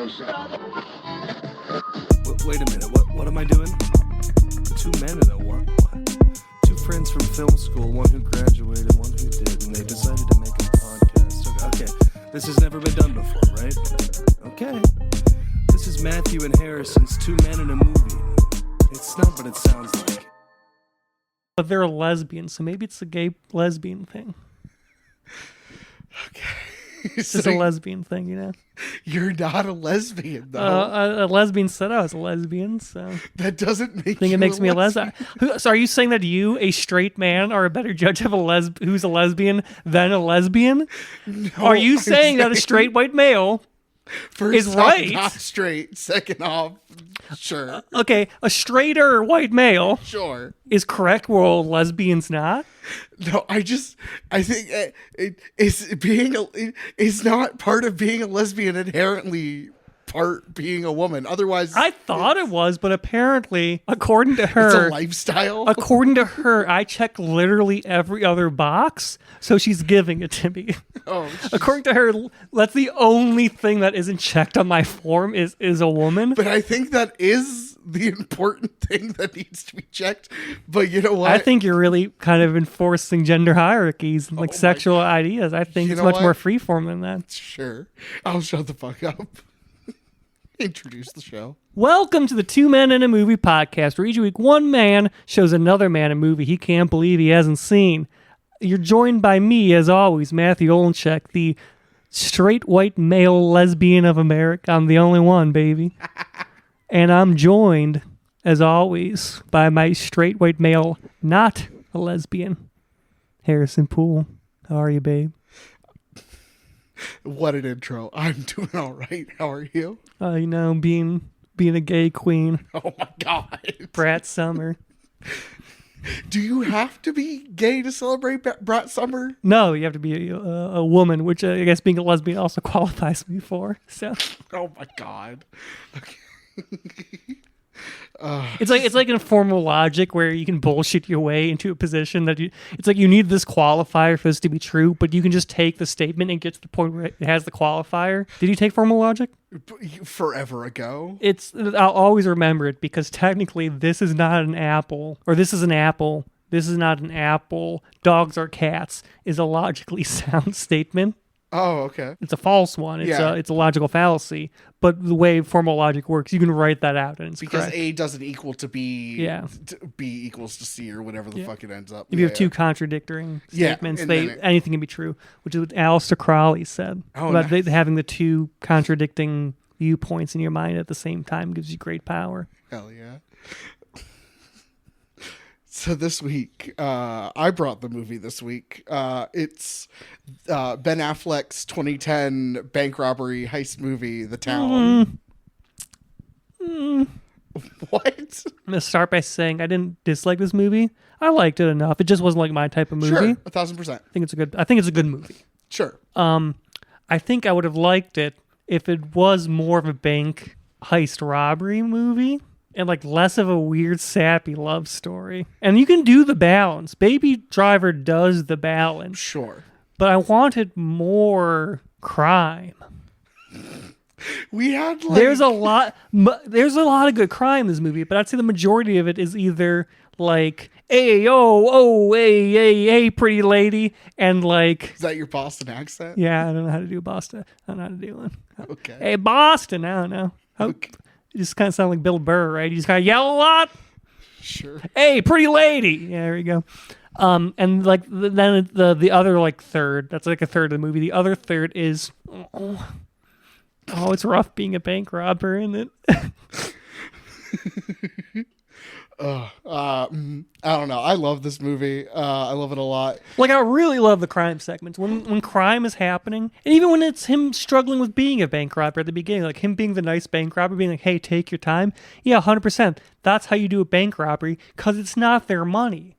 Wait a minute, what am I doing? Two men and a what? Two friends from film school, one who graduated, one who did, and they decided to make a podcast. Okay, this has never been done before, right? Okay. This is Matthew and Harrison's Two Men in a Movie. It's not what it sounds like. But they're a lesbian, so maybe it's a gay lesbian thing. Okay. It's a lesbian thing, you know? You're not a lesbian, though. A lesbian said I was a lesbian, so... That doesn't make I think you it makes me a lesbian. lesbian. So are you saying that you, a straight man, are a better judge of who's a lesbian than a lesbian? No, Are you I'm saying that a straight white male First is off, right? not straight. Second off, sure. Okay, a straighter white male Sure. is correct, while lesbians not? No, I think it's not part of being a lesbian inherently part being a woman. Otherwise, I thought it was, but apparently, according to her... it's a lifestyle. According to her, I checked literally every other box, so she's giving it to me. Oh, According to her, that's the only thing that isn't checked on my form is a woman. but I think that is the important thing that needs to be checked. But you know what? I think you're really kind of enforcing gender hierarchies and like sexual ideas. I think You it's know much what? more freeform than that. Sure. I'll shut the fuck up. Introduce the show. Welcome to the Two Men in a Movie podcast, where each week one man shows another man a movie he can't believe he hasn't seen. You're joined by me, as always, Matthew Olenchek, the straight white male lesbian of America. I'm the only one, baby. And I'm joined, as always, by my straight white male, not a lesbian, Harrison Poole. How are you, babe? What an intro. I'm doing all right. How are you? You know, being a gay queen, Oh my God. Brat Summer. Do you have to be gay to celebrate Brat Summer? No, you have to be a woman, which I guess being a lesbian also qualifies me for. So Oh my God. Okay. it's like informal logic where you can bullshit your way into a position that it's like you need this qualifier for this to be true, but you can just take the statement and get to the point where it has the qualifier. Did you take formal logic? Forever ago. I'll always remember it because technically this is not an apple, or this is an apple. This is not an apple. Dogs are cats is a logically sound statement. Oh, okay. It's a false one. It's a logical fallacy. But the way formal logic works, you can write that out and it's Because correct. A doesn't equal to B. Yeah. B equals to C or whatever the fuck it ends up. If you have two contradicting statements, and then anything can be true, which is what Aleister Crowley said. Oh, about nice. having the two contradicting viewpoints in your mind at the same time gives you great power. Hell yeah. So this week, I brought the movie this week. It's Ben Affleck's 2010 bank robbery heist movie, The Town. What? I'm going to start by saying I didn't dislike this movie. I liked it enough. It just wasn't like my type of movie. Sure, 1,000%. I think it's a good movie. Sure. I think I would have liked it if it was more of a bank heist robbery movie and like less of a weird sappy love story. And you can do the balance. Baby Driver does the balance. Sure. But I wanted more crime. We had like... There's a lot of good crime in this movie, but I'd say the majority of it is either like, hey, hey, pretty lady, and like... Is that your Boston accent? Yeah, I don't know how to do Boston. I don't know how to do one. Okay. Hey, Boston, I don't know. Okay. You just kind of sound like Bill Burr, right? You just kind of yell a lot. Sure. Hey, pretty lady. Yeah, there you go. And like then the other like third, that's like a third of the movie. The other third is, it's rough being a bank robber, isn't it? I don't know. I love this movie. I love it a lot. Like, I really love the crime segments. When crime is happening, and even when it's him struggling with being a bank robber at the beginning, like him being the nice bank robber, being like, hey, take your time. Yeah, 100%. That's how you do a bank robbery, because it's not their money.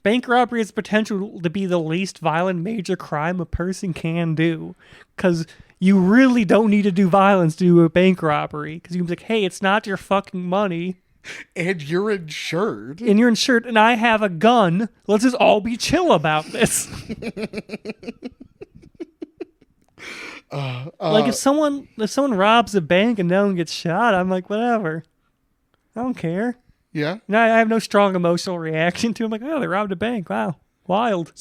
Bank robbery has potential to be the least violent major crime a person can do, because you really don't need to do violence to do a bank robbery, because you can be like, hey, it's not your fucking money. And you're insured. And you're insured, and I have a gun. Let's just all be chill about this. Like if someone robs a bank and no one gets shot, I'm like, whatever. I don't care. Yeah. No, I have no strong emotional reaction to it. I'm like, oh, they robbed a bank. Wow. Wild.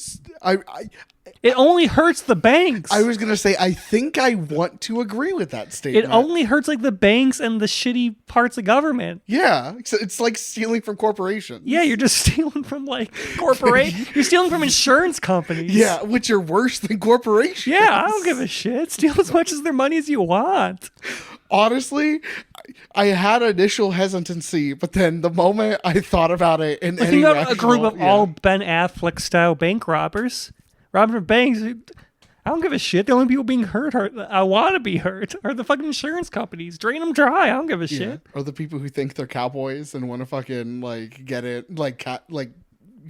It only hurts the banks. I was going to say, I think I want to agree with that statement. It only hurts like the banks and the shitty parts of government. Yeah. It's like stealing from corporations. Yeah, you're just stealing from like corporations. You're stealing from insurance companies. Yeah, which are worse than corporations. Yeah, I don't give a shit. Steal as much as their money as you want. Honestly, I had initial hesitancy, but then the moment I thought about it in Like, any you got a rational- group of all Ben Affleck style bank robbers robbing banks. I don't give a shit. The only people being hurt I want to be hurt are the fucking insurance companies. Drain them dry. I don't give a shit. Or the people who think they're cowboys and want to fucking like get it like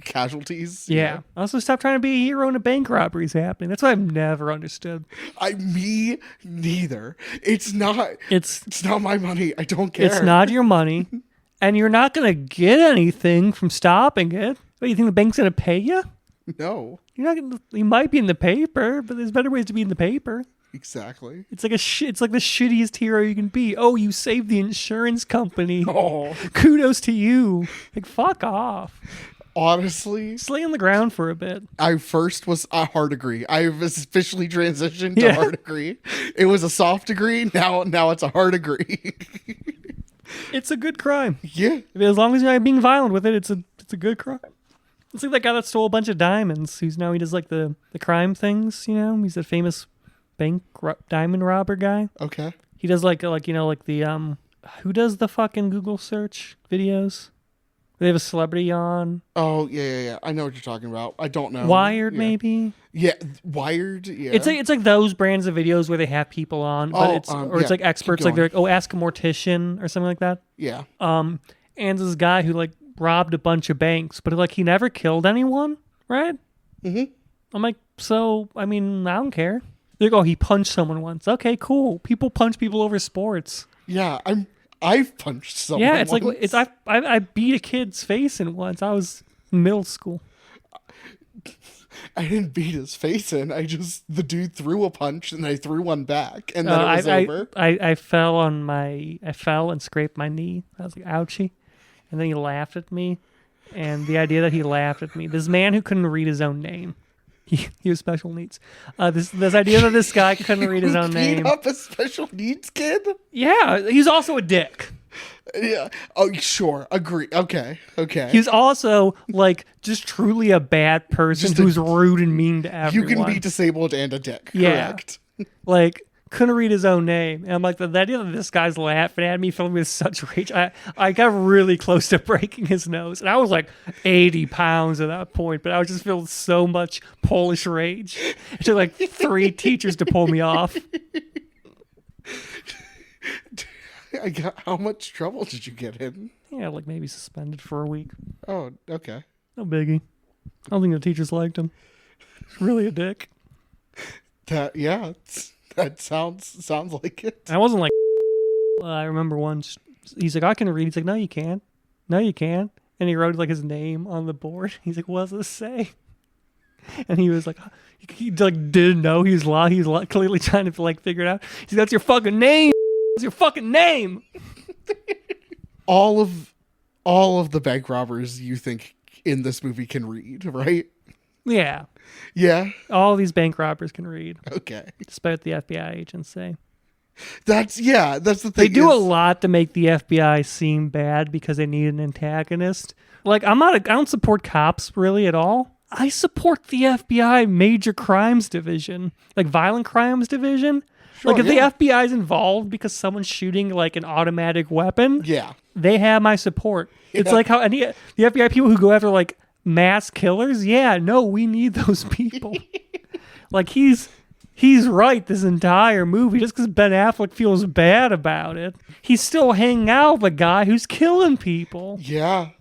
casualties. you Yeah. know? Also, stop trying to be a hero when a bank robbery is happening. That's what I've never understood. Me neither. It's not my money. I don't care. It's not your money, and you're not going to get anything from stopping it. What, you think the bank's going to pay you? No. You're not going to. You might be in the paper, but there's better ways to be in the paper. Exactly. It's like it's like the shittiest hero you can be. Oh, you saved the insurance company. Oh. Kudos to you. Like, fuck off. Honestly, Just lay on the ground for a bit. I first was a hard agree. I've officially transitioned to Yeah. hard agree. It was a soft agree. Now it's a hard agree. It's a good crime. Yeah. As long as you're not being violent with it, it's a good crime. It's like that guy that stole a bunch of diamonds. He does like the crime things. You know, he's a famous diamond robber guy. Okay. He does like the who does the fucking Google search videos? They have a celebrity on. Oh yeah. I know what you're talking about. I don't know. Wired, Yeah. maybe. Yeah, Wired. Yeah. It's like those brands of videos where they have people on, but it's yeah, like experts, keep like they're going. like, oh, ask a mortician or something like that. Yeah. And this guy who like robbed a bunch of banks, but like he never killed anyone, right? Mm-hmm. I'm like, so I mean, I don't care. They're like, oh, he punched someone once. Okay, cool. People punch people over sports. Yeah. I've punched someone. Yeah, it's once. like it's I beat a kid's face in once. I was in middle school. I didn't beat his face in. The dude threw a punch and I threw one back, and then it was over. I fell and scraped my knee. I was like, ouchie. And then he laughed at me. And the idea that he laughed at me, this man who couldn't read his own name, he was special needs. This idea that this guy couldn't read his own Beat name. up a special needs kid. Yeah, he's also a dick. Yeah. Oh, sure. Agree. Okay. He's also like just truly a bad person who's rude and mean to You everyone. can be disabled and a dick. Yeah. Correct. Like, couldn't read his own name. And I'm like, the idea that this guy's laughing at me filled me with such rage. I got really close to breaking his nose. And I was like 80 pounds at that point, but I was just feeling so much Polish rage. It took like 3 teachers to pull me off. How much trouble did you get in? Yeah, like maybe suspended for a week. Oh, okay. No biggie. I don't think the teachers liked him. He's really a dick. That sounds like it. I wasn't like, I remember once, he's like, I can read. He's like, no, you can't. No, you can't. And he wrote like his name on the board. He's like, what does this say? And he was like, he like didn't know. He was clearly trying to like figure it out. He's like, that's your fucking name. That's your fucking name. All of the bank robbers you think in this movie can read, right? Yeah. Yeah. All these bank robbers can read, Okay. despite what the FBI agents say. That's the thing. They do a lot to make the FBI seem bad because they need an antagonist. Like, I don't support cops really at all. I support the FBI Major Crimes Division, like Violent Crimes Division. Sure, like, if yeah. the FBI is involved because someone's shooting like an automatic weapon, Yeah. they have my support. It's Yeah. like how the FBI people who go after like mass killers. Yeah, no, we need those people. Like he's right this entire movie. Just because Ben Affleck feels bad about it, he's still hanging out with a guy who's killing people. Yeah.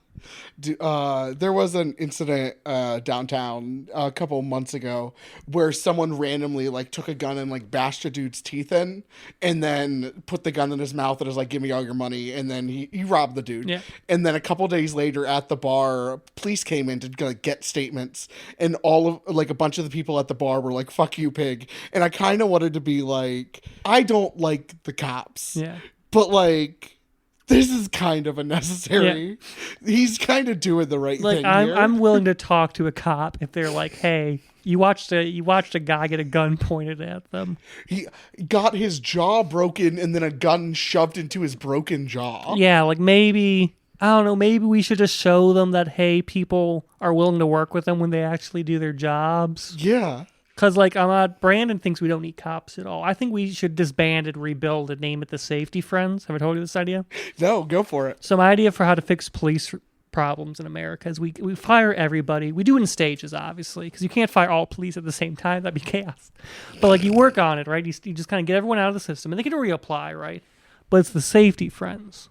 There was an incident downtown a couple months ago where someone randomly like took a gun and like bashed a dude's teeth in, and then put the gun in his mouth and was like, "Give me all your money," and then he robbed the dude. Yeah. And then a couple days later at the bar, police came in to like get statements, and all of like a bunch of the people at the bar were like, "Fuck you, pig." And I kind of wanted to be like, I don't like the cops. Yeah. But like, this is kind of unnecessary. He's kind of doing the right Like thing here. I'm willing to talk to a cop if they're like, "Hey, you watched a guy get a gun pointed at them." He got his jaw broken and then a gun shoved into his broken jaw. Yeah, like maybe I don't know. Maybe we should just show them that hey, people are willing to work with them when they actually do their jobs. Yeah. Because like Brandon thinks we don't need cops at all. I think we should disband and rebuild and name it the Safety Friends. Have I told you this idea? No, go for it. So my idea for how to fix police problems in America is we fire everybody. We do it in stages, obviously, because you can't fire all police at the same time. That'd be chaos. But like you work on it, right? You just kind of get everyone out of the system, and they can reapply, right? But it's the Safety Friends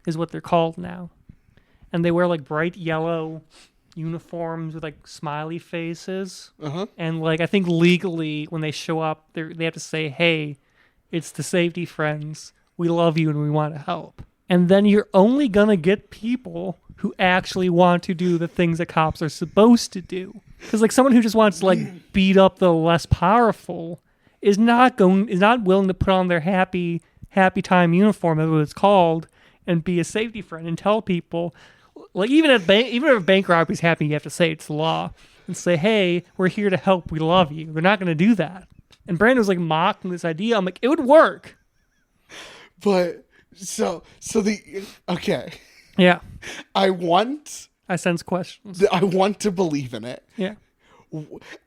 is what they're called now. And they wear like bright yellow uniforms with like smiley faces. And like I think legally when they show up, they have to say, "Hey, it's the Safety Friends. We love you and we want to help." And then you're only gonna get people who actually want to do the things that cops are supposed to do. Because like someone who just wants to like beat up the less powerful is not willing to put on their happy time uniform, as what it's called, and be a safety friend and tell people. Like even if a bank robbery's happening, you have to say it's the law and say, "Hey, we're here to help. We love you." They're not going to do that. And Brandon was like mocking this idea. I'm like, it would work. But so okay. Yeah. I sense questions. I want to believe in it. Yeah.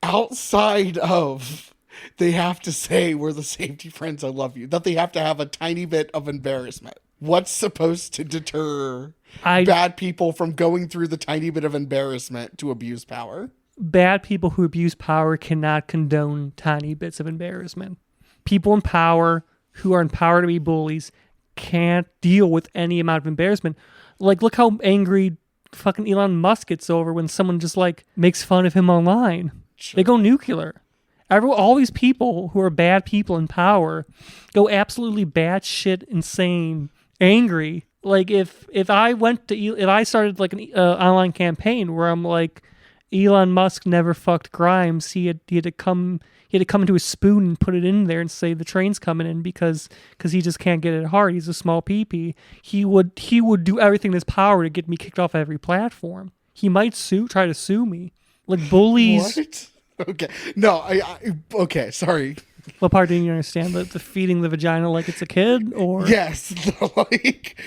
Outside of they have to say we're the Safety Friends, I love you. That they have to have a tiny bit of embarrassment. What's supposed to deter bad people from going through the tiny bit of embarrassment to abuse power? Bad people who abuse power cannot condone tiny bits of embarrassment. People in power who are in power to be bullies can't deal with any amount of embarrassment. Like, look how angry fucking Elon Musk gets over when someone just like makes fun of him online. Sure. They go nuclear. All these people who are bad people in power go absolutely batshit insane, angry. Like if I started like an online campaign where I'm like, Elon Musk never fucked Grimes, he had to come into a spoon and put it in there and say the train's coming in because he just can't get it hard. He's a small peepee. He would do everything in his power to get me kicked off every platform. He might try to sue me. Like bullies. What? Okay. No, okay, sorry. What part didn't you understand? The feeding the vagina like it's a kid? Or yes. Like,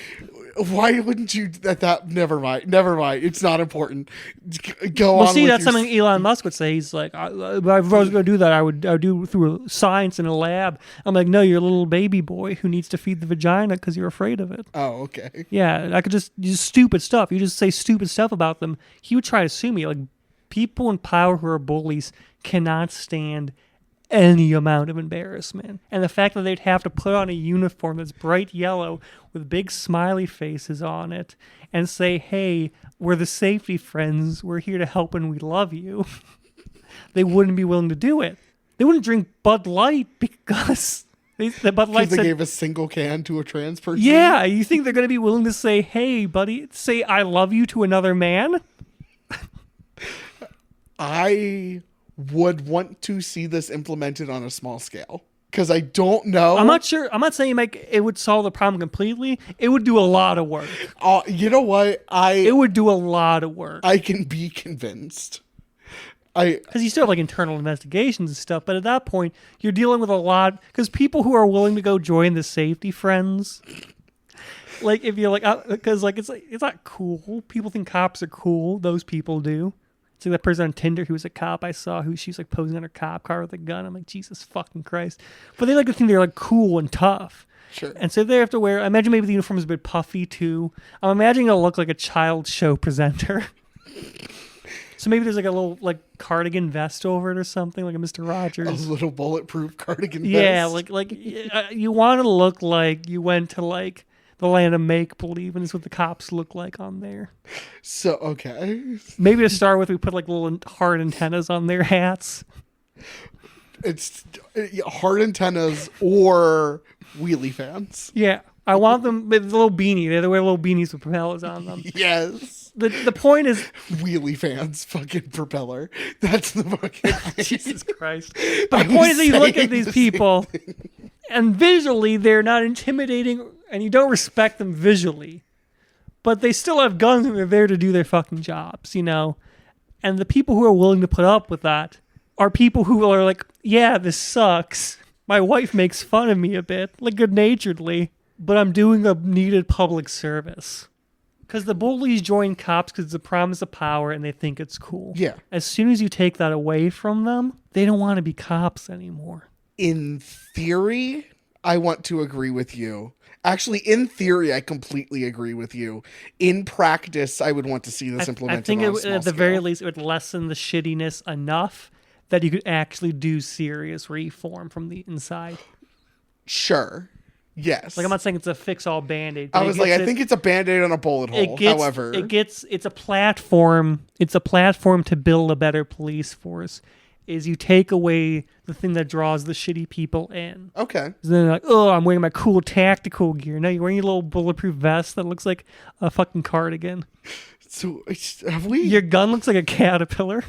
why wouldn't you that never mind. It's not important. Go on. Well, see, that's something Elon Musk would say. He's like, if I was going to do that, I would do through science in a lab. I'm like, no, you're a little baby boy who needs to feed the vagina because you're afraid of it. Oh, okay. Yeah, I could just stupid stuff. You just say stupid stuff about them. He would try to sue me. Like, people in power who are bullies cannot stand any amount of embarrassment. And the fact that they'd have to put on a uniform that's bright yellow with big smiley faces on it and say, "Hey, we're the Safety Friends. We're here to help and we love you." They wouldn't be willing to do it. They wouldn't drink Bud Light because the Bud Light said, gave a single can to a trans person. Yeah, you think they're going to be willing to say, "Hey, buddy, say I love you" to another man? I would want to see this implemented on a small scale because I don't know. I'm not sure. I'm not saying it would solve the problem completely. It would do a lot of work. You know what? It would do a lot of work. I can be convinced. Because you still have like internal investigations and stuff, but at that point you're dealing with a lot. Because people who are willing to go join the Safety Friends, like if you're like, because like it's not cool. People think cops are cool. Those people do. It's like that person on Tinder who was a cop I saw she's like posing on her cop car with a gun. I'm like, Jesus fucking Christ. But they like to think they're like cool and tough. Sure. And so they have to wear, I imagine maybe the uniform is a bit puffy too. I'm imagining it'll look like a child show presenter. So maybe there's like a little like cardigan vest over it or something, like a Mr. Rogers. A little bulletproof cardigan vest. Yeah, like you want to look like you went to like the land of make-believe, and it's what the cops look like on there. So, okay. Maybe to start with, we put like little hard antennas on their hats. It's hard antennas or wheelie fans. Yeah. I want them with a little beanie. They wear little beanies with propellers on them. Yes. The point is... Wheelie fans, fucking propeller. That's the fucking... Jesus Christ. But the point is that you look at these people, and visually, they're not intimidating, and you don't respect them visually. But they still have guns, and they're there to do their fucking jobs, you know? And the people who are willing to put up with that are people who are like, yeah, this sucks. My wife makes fun of me a bit, like good-naturedly, but I'm doing a needed public service. Because the bullies join cops because it's a promise of power and they think it's cool. Yeah. As soon as you take that away from them, they don't want to be cops anymore. In theory, I want to agree with you. Actually, in theory, I completely agree with you. In practice, I would want to see this implemented. I think on a small at the scale. very least, it would lessen the shittiness enough that you could actually do serious reform from the inside. Sure. Yes. Like, I'm not saying it's a fix-all Band-Aid. I was like, I think it's a Band-Aid on a bullet hole. However, it's a platform. It's a platform to build a better police force. Is you take away the thing that draws the shitty people in. Okay. So then they're like, oh, I'm wearing my cool tactical gear. Now you're wearing your little bulletproof vest that looks like a fucking cardigan. So have we? Your gun looks like a caterpillar.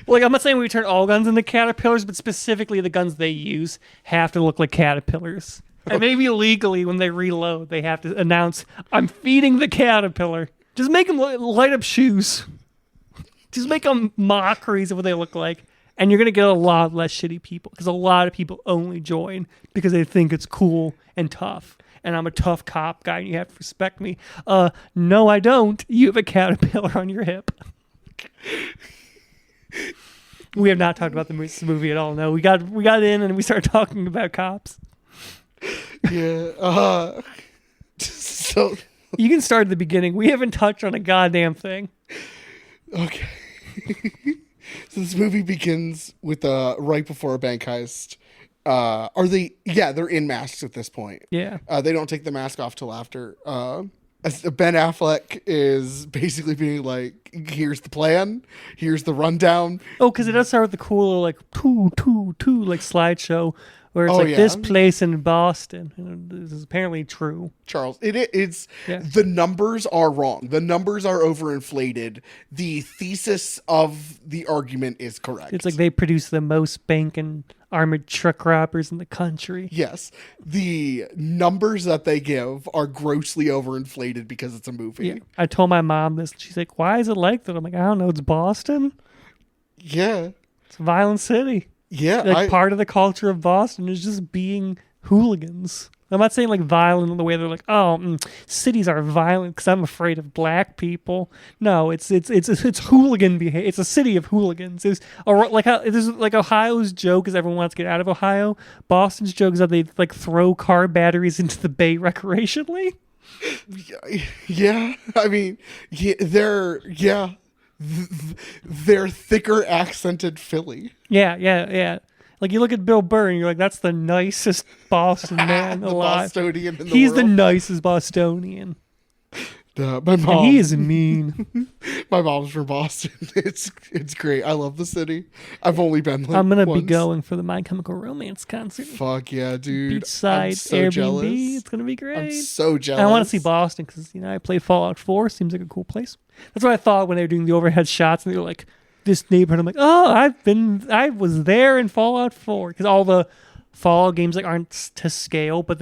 Like, I'm not saying we turn all guns into caterpillars, but specifically the guns they use have to look like caterpillars. And maybe legally, when they reload, they have to announce, I'm feeding the caterpillar. Just make them light up shoes. Just make them mockeries of what they look like. And you're going to get a lot less shitty people. Because a lot of people only join because they think it's cool and tough. And I'm a tough cop guy and you have to respect me. No, I don't. You have a caterpillar on your hip. We have not talked about the movie at all. No, we got in and we started talking about cops. Yeah. So you can start at the beginning. We haven't touched on a goddamn thing. Okay. So this movie begins with right before a bank heist. Are they? Yeah, they're in masks at this point. Yeah. They don't take the mask off till after. Ben Affleck is basically being like, here's the plan, here's the rundown. Oh, because it does start with the cool like like slideshow where it's yeah. This place in Boston. And this is apparently true. Charles, it's the numbers are wrong. The numbers are overinflated. The thesis of the argument is correct. It's like they produce the most bank and armored truck robbers in the country. Yes. The numbers that they give are grossly overinflated because it's a movie. Yeah. I told my mom this. She's like, why is it like that? I'm like, I don't know. It's Boston. Yeah. It's a violent city. Yeah. Like part of the culture of Boston is just being hooligans. I'm not saying like violent in the way they're like, cities are violent because I'm afraid of black people. No, it's hooligan behavior. It's a city of hooligans. There's like Ohio's joke is everyone wants to get out of Ohio. Boston's joke is that they like throw car batteries into the bay recreationally. Yeah, I mean, they're thicker accented Philly. Yeah. Like, you look at Bill Burr and you're like, that's the nicest Boston man alive. Bostonian in the He's world. the nicest Bostonian. My mom. And he is mean. My mom's from Boston. It's great. I love the city. I've only been like I'm going to be once. going for the My Chemical Romance concert. Fuck yeah, dude. Beachside I'm so Airbnb. jealous. It's going to be great. I'm so jealous. And I want to see Boston because, I played Fallout 4. Seems like a cool place. That's what I thought when they were doing the overhead shots and they were like, this neighborhood. I'm like, I was there in Fallout 4 because all the Fallout games like aren't to scale, but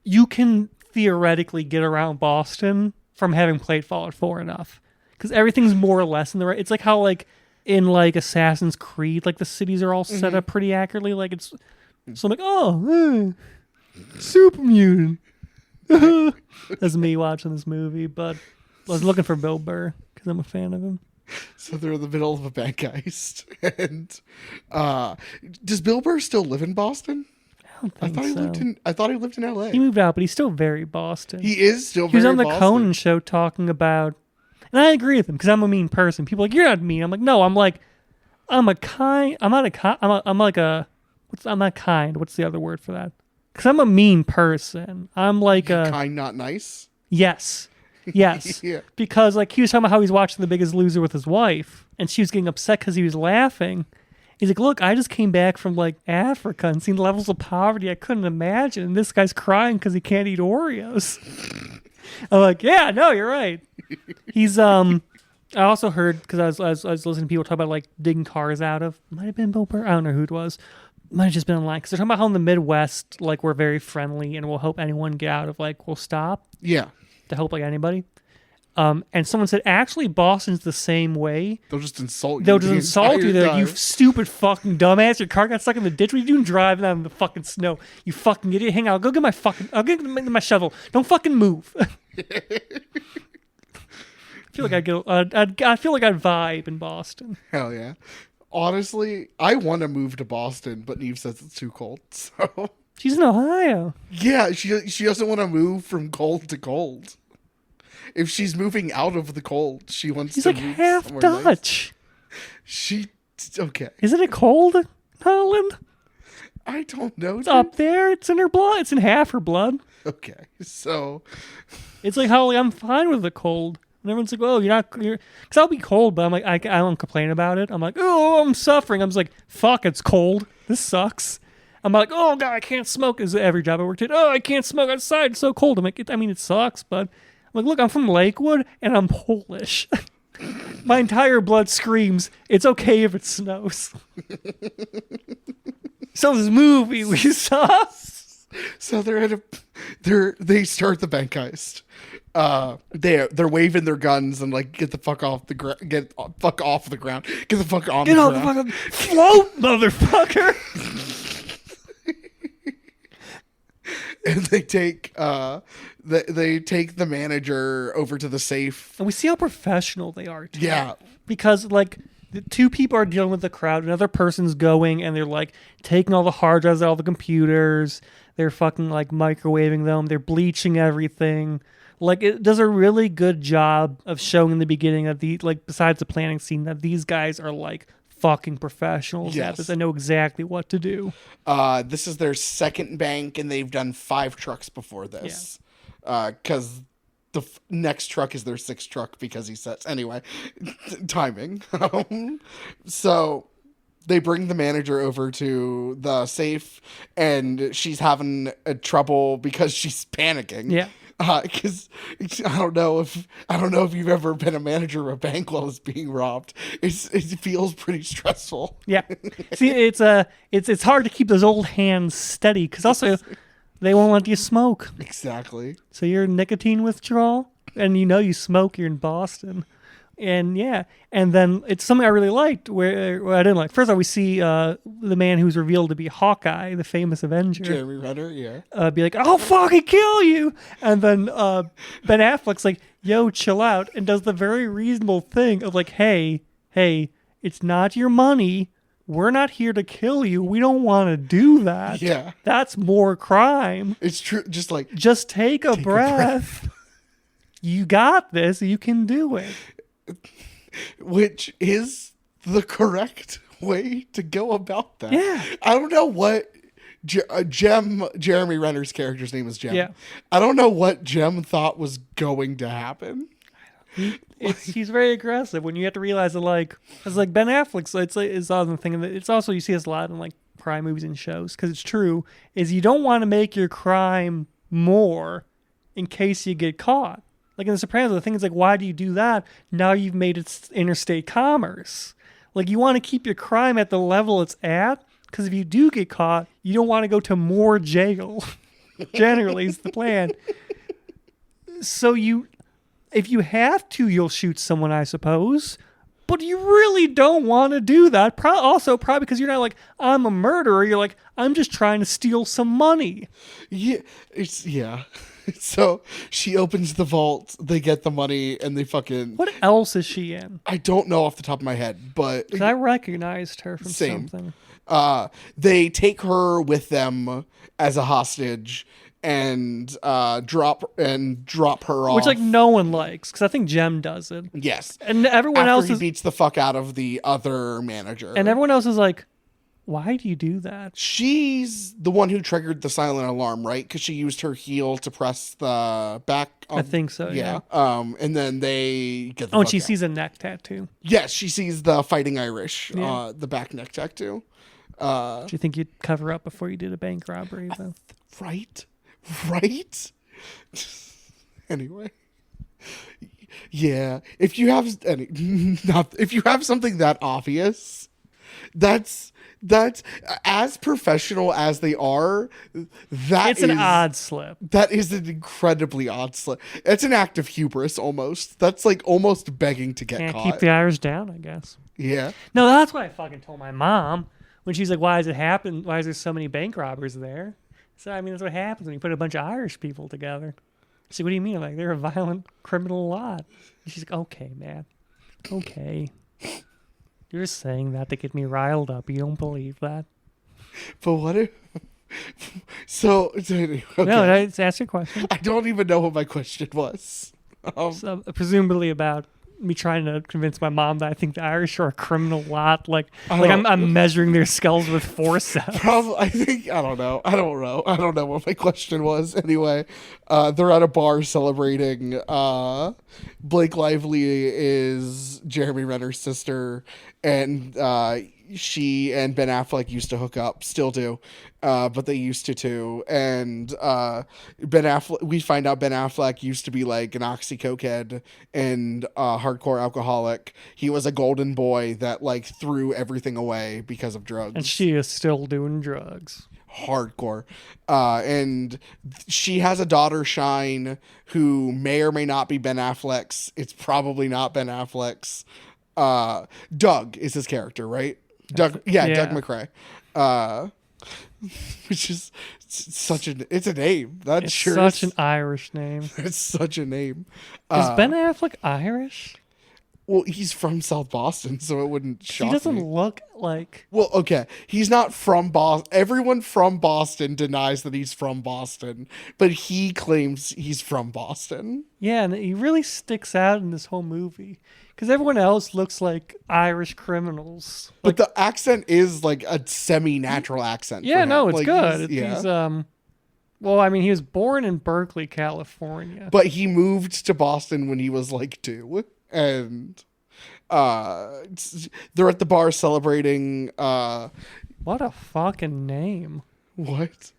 you can theoretically get around Boston from having played Fallout 4 enough because everything's more or less in the right. It's like how like in like Assassin's Creed, like the cities are all set up pretty accurately. Like it's so I'm like, super mutant. That's me watching this movie, but I was looking for Bill Burr because I'm a fan of him. So they're in the middle of a bank heist, and does Bill Burr still live in Boston? I thought he lived in L.A. He moved out, but he's still very Boston. He is still. He was very on the Boston. Conan show talking about, and I agree with him because I'm a mean person. People are like, you're not mean. I'm like, no, I'm not kind. What's the other word for that? because I'm a mean person. I'm like Kind, not nice. yes. Yes. Yeah. Because like he was talking about how he's watching The Biggest Loser with his wife and she was getting upset because he was laughing. He's like, look, I just came back from like Africa and seen levels of poverty I couldn't imagine. And this guy's crying because he can't eat Oreos. I'm like, yeah, no, you're right. He's I also heard, because I was listening to people talk about like digging cars out of, might have been Bill Burr, I don't know who it was. Might have just been online, because they're talking about how in the Midwest, like we're very friendly and we'll help anyone get out of like, we'll stop Yeah. to help like anybody. And someone said, actually, Boston's the same way. They'll just insult you. They'll just insult you. They're like, you time. stupid fucking dumbass. Your car got stuck in the ditch. What are you doing driving out in the fucking snow? You fucking idiot. Hang on. I'll go get I'll get my shovel. Don't fucking move. I feel like I feel like I'd vibe in Boston. Hell yeah. Honestly, I want to move to Boston, but Neve says it's too cold. So She's in Ohio. yeah, she doesn't want to move from cold to cold. If she's moving out of the cold, she wants She's to like move half somewhere Dutch. Nice. Okay. Isn't it cold, Holland? I don't know. It's up there. It's in her blood. It's in half her blood. Okay. So It's like, Holly, I'm fine with the cold. And everyone's like, oh, because I'll be cold, but I'm like, I don't complain about it. I'm like, oh, I'm suffering. I'm just like, fuck, it's cold. This sucks. I'm like, oh, God, I can't smoke. Is every job I worked at, oh, I can't smoke outside. It's so cold. I'm like, it sucks, but I'm like, look, I'm from Lakewood and I'm Polish. My entire blood screams, it's okay if it snows. So this movie we saw. So they start the bank heist. They're waving their guns and like get the fuck off the ground. Get the fuck off the ground. Get the fuck on Get the off ground. the fucking float, motherfucker. And they take the manager over to the safe. And we see how professional they are, too. Yeah. Because, like, the two people are dealing with the crowd. Another person's going, and they're, like, taking all the hard drives out of all the computers. They're fucking, like, microwaving them. They're bleaching everything. Like, it does a really good job of showing in the beginning that besides the planning scene, that these guys are, like, fucking professionals at this. I know exactly what to do. This is their second bank, and they've done 5 trucks before this. Because the next truck is their 6th truck because he says anyway. Timing. So they bring the manager over to the safe, and she's having trouble because she's panicking. Yeah. Because I don't know if you've ever been a manager of a bank while it's being robbed. It feels pretty stressful. Yeah. See, it's hard to keep those old hands steady because also they won't let you smoke. Exactly. So you're nicotine withdrawal, and you smoke. You're in Boston, and yeah, and then it's something I really liked. Where I didn't like. First of all, we see the man who's revealed to be Hawkeye, the famous Avenger, Jeremy Renner, yeah. be like, "I'll fucking kill you," and then Ben Affleck's like, "Yo, chill out," and does the very reasonable thing of like, "Hey, it's not your money. We're not here to kill you. We don't want to do that. Yeah. That's more crime. It's true. Just take a breath. You got this. You can do it." Which is the correct way to go about that. Yeah. I don't know what Jeremy Renner's character's name is Jem. Yeah. I don't know what Jem thought was going to happen. He's very aggressive when you have to realize that, like, it's like Ben Affleck's, it's on the thing. It's also, you see this a lot in, like, crime movies and shows, because it's true, is you don't want to make your crime more in case you get caught. Like in The Sopranos, the thing is like, why do you do that? Now you've made it interstate commerce. Like, you want to keep your crime at the level it's at, because if you do get caught, you don't want to go to more jail. Generally, is the plan. So if you have to, you'll shoot someone, I suppose. But you really don't want to do that. Also, probably because you're not like, I'm a murderer. You're like, I'm just trying to steal some money. Yeah. So she opens the vault, they get the money, and they fucking... What else is she in? I don't know off the top of my head, but... 'Cause I recognized her from Same. something. They take her with them as a hostage and drop her off. Which, like, no one likes, because I think Jem does it. Yes. And everyone After else he beats the fuck out of the other manager. And everyone else is like, Why do you do that? She's the one who triggered the silent alarm, right? Because she used her heel to press the back. I think so. Yeah. And then they get the Oh, fuck and she out. sees a neck tattoo. Yes, she sees the Fighting Irish, Yeah. the back neck tattoo. Do you think you'd cover up before you did a bank robbery, though? Right? Anyway. Yeah. If you have if you have something that obvious, that's as professional as they are, It's an odd slip. That is an incredibly odd slip. It's an act of hubris almost. That's like almost begging to get Can't caught. keep the Irish down, I guess. Yeah. No, that's what I fucking told my mom when she's like, "Why does it happen? Why is there so many bank robbers there?" So I mean, that's what happens when you put a bunch of Irish people together. She's like, "What do you mean? Like they're a violent criminal lot?" And she's like, "Okay, man, okay. You're just saying that to get me riled up. You don't believe that?" But what if... So, okay. No, that's ask your question. I don't even know what my question was. So, presumably about me trying to convince my mom that I think the Irish are a criminal lot. Like I'm measuring their skulls with forceps. Probably, I don't know. I don't know what my question was. Anyway, they're at a bar celebrating. Blake Lively is Jeremy Renner's sister, and she and Ben Affleck used to hook up, still do, but they used to too. And Ben Affleck, we find out Ben Affleck used to be like an oxy cokehead and hardcore alcoholic. He was a golden boy that like threw everything away because of drugs. And she is still doing drugs. Hardcore. And she has a daughter, Shine, who may or may not be Ben Affleck's. It's probably not Ben Affleck's. Doug is his character, right? Doug McRae. Which is it's a name. That's it's such an Irish name. It's such a name. Is Ben Affleck Irish? Well, he's from South Boston, so it wouldn't shock me. He doesn't look like... Well, okay. He's not from Boston. Everyone from Boston denies that he's from Boston, but he claims he's from Boston. Yeah, and he really sticks out in this whole movie. Because everyone else looks like Irish criminals. But the accent is like a semi-natural accent. Yeah, for him. no, it's like, good. He's, well, I mean, he was born in Berkeley, California. But he moved to Boston when he was like 2. And they're at the bar celebrating. What a fucking name. What?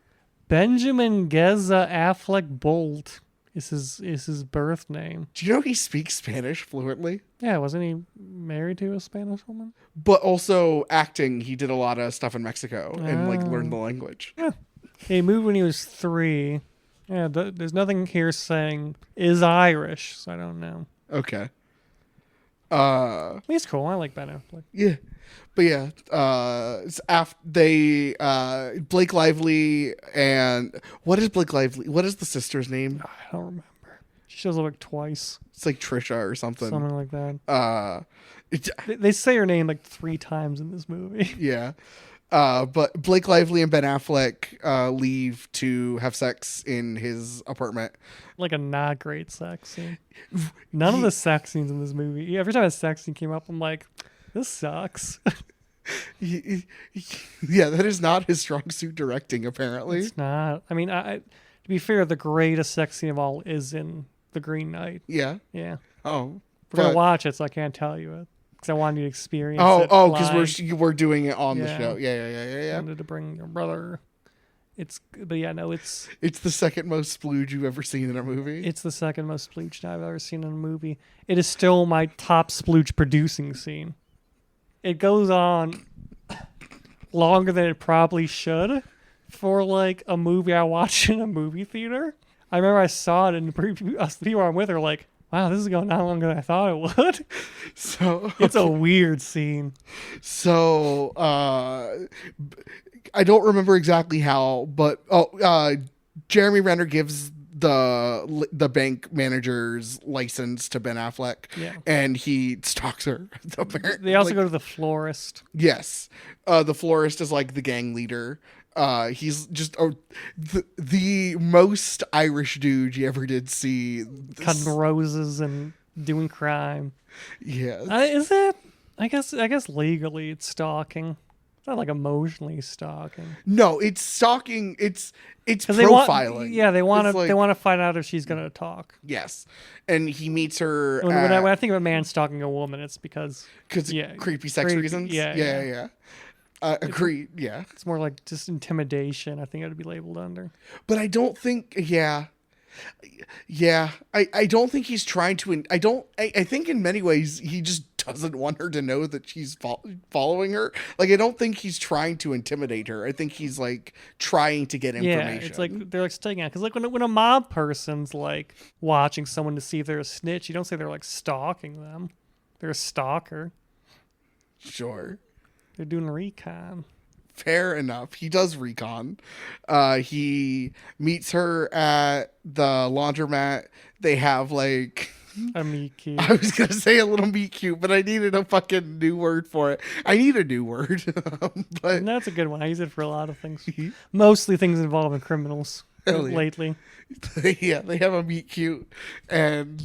Benjamin Geza Affleck Bolt is his birth name. Do you know he speaks Spanish fluently? Yeah, wasn't he married to a Spanish woman? But also acting, he did a lot of stuff in Mexico and like learned the language. Yeah. He moved when he was 3. Yeah, there's nothing here saying is Irish, so I don't know. Okay. He's cool. I like Ben Affleck. Yeah. But yeah, Blake Lively and what is Blake Lively? What is the sister's name? I don't remember. She shows up like twice. It's like Trisha or something. Something like that. They say her name like 3 times in this movie. Yeah. But Blake Lively and Ben Affleck leave to have sex in his apartment. Like a not great sex scene. None of the sex scenes in this movie. Every time a sex scene came up, I'm like, this sucks. Yeah, that is not his strong suit directing, apparently. It's not. I mean, to be fair, the greatest sex scene of all is in The Green Knight. Yeah. Yeah. Oh. We're going to watch it, so I can't tell you it. Because I wanted you to experience it. Oh, because we're doing it on the show. Yeah. I wanted to bring your brother. It's the second most splooge you've ever seen in a movie. It's the second most splooge I've ever seen in a movie. It is still my top splooge producing scene. It goes on longer than it probably should for like a movie I watched in a movie theater. I remember I saw it and the people I'm with are like, wow, this is going on longer than I thought it would. So it's a weird scene. So I don't remember exactly how, but Jeremy Renner gives the bank manager's license to Ben Affleck, and he stalks her. They also go to the florist. Yes, the florist is like the gang leader. He's just the most Irish dude you ever did see. Cutting roses and doing crime. Yeah. Is it? I guess legally it's stalking. It's not like emotionally stalking. No, it's stalking. It's profiling. They want It's to. They want to find out if she's gonna talk. Yes, and he meets her. When I think of a man stalking a woman, it's because creepy sex reasons. Yeah. Agreed. Yeah, it's more like just intimidation. I think it would be labeled under. But I don't think. Yeah. I don't think he's trying to. I think in many ways he just doesn't want her to know that she's following her. Like, I don't think he's trying to intimidate her. I think he's like trying to get information. Yeah, it's like they're like sticking out because like when a mob person's like watching someone to see if they're a snitch, you don't say they're like stalking them. They're a stalker. Sure. They're doing recon. Fair enough. He does recon. He meets her at the laundromat. They have like a meet cute. I was gonna say a little meet cute, but I needed a fucking new word for it. I need a new word. But and that's a good one. I use it for a lot of things. Mostly things involving criminals lately. Yeah, they have a meet cute, and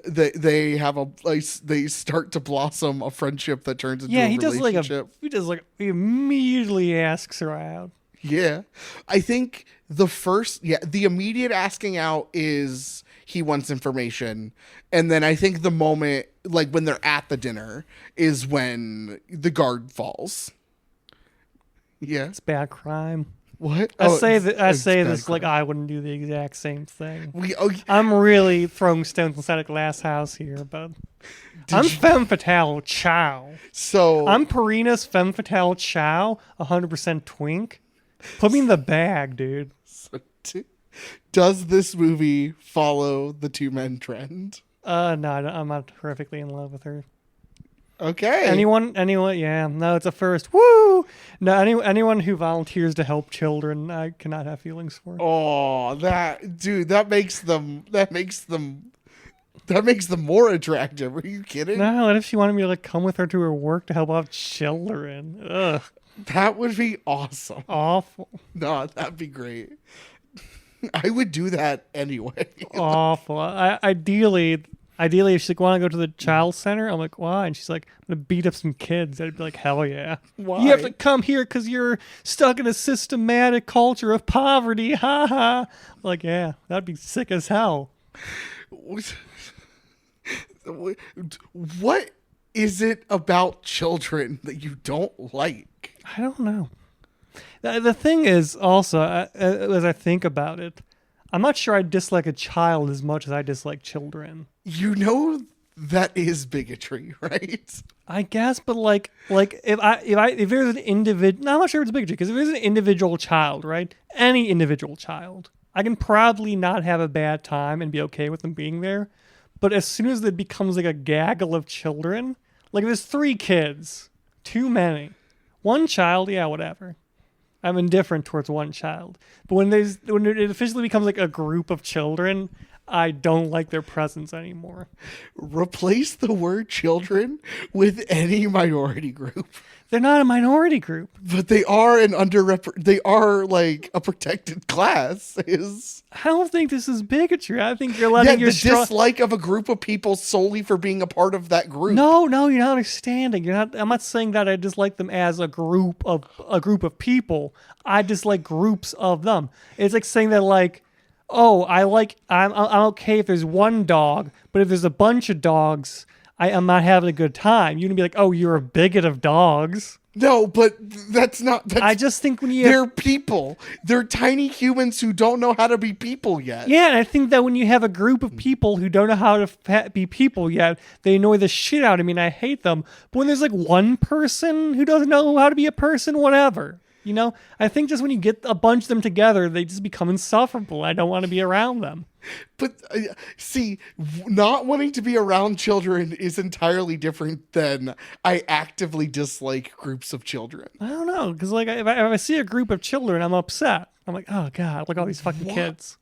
they start to blossom a friendship that turns into a relationship. He immediately asks her out. Yeah. I think the immediate asking out is he wants information. And then I think the moment, like when they're at the dinner, is when the guard falls. Yeah. It's bad crime. What? I say this like I wouldn't do the exact same thing. I'm really throwing stones inside a glass house here, but I'm femme fatale chow. So I'm Purina's femme fatale chow, 100% twink. Put me in the bag, dude. So does this movie follow the two men trend? No, I'm not horrifically in love with her. Okay. Anyone? Yeah. No, it's a first. Woo! No, anyone who volunteers to help children, I cannot have feelings for. Oh, that makes them more attractive. Are you kidding? No, what if she wanted me to like come with her to her work to help out children? Ugh. That would be awesome. Awful. No, that'd be great. I would do that anyway. Awful. Ideally, if she's like, want to go to the child center? I'm like, why? And she's like, I'm going to beat up some kids. I'd be like, hell yeah. Why? You have to come here because you're stuck in a systematic culture of poverty. Ha ha. Like, yeah, that'd be sick as hell. What is it about children that you don't like? I don't know. The thing is also, as I think about it, I'm not sure I dislike a child as much as I dislike children. You know that is bigotry, right? I guess, but like if there's an individual, I'm not sure if it's bigotry because if there's an individual child, right? Any individual child, I can probably not have a bad time and be okay with them being there. But as soon as it becomes like a gaggle of children, like if there's 3 kids, too many. 1 child, yeah, whatever. I'm indifferent towards 1 child. But when it officially becomes like a group of children, I don't like their presence anymore. Replace the word children with any minority group. They're not a minority group. But they are they are like a protected class. I don't think this is bigotry. I think you're letting your dislike of a group of people solely for being a part of that group. No, you're not understanding. I'm not saying that I dislike them as a group of people. I dislike groups of them. It's like saying that like, oh, I'm okay if there's 1 dog, but if there's a bunch of dogs, I'm not having a good time. You're gonna be like, oh, you're a bigot of dogs. No, but that's not. I just think when they're people. They're tiny humans who don't know how to be people yet. Yeah, and I think that when you have a group of people who don't know how to be people yet, they annoy the shit out of me, and I hate them. But when there's like 1 person who doesn't know how to be a person, whatever. You know, I think just when you get a bunch of them together, they just become insufferable. I don't want to be around them. But see, not wanting to be around children is entirely different than I actively dislike groups of children. I don't know, because like if I see a group of children, I'm upset. I'm like, oh god, look at all these fucking kids.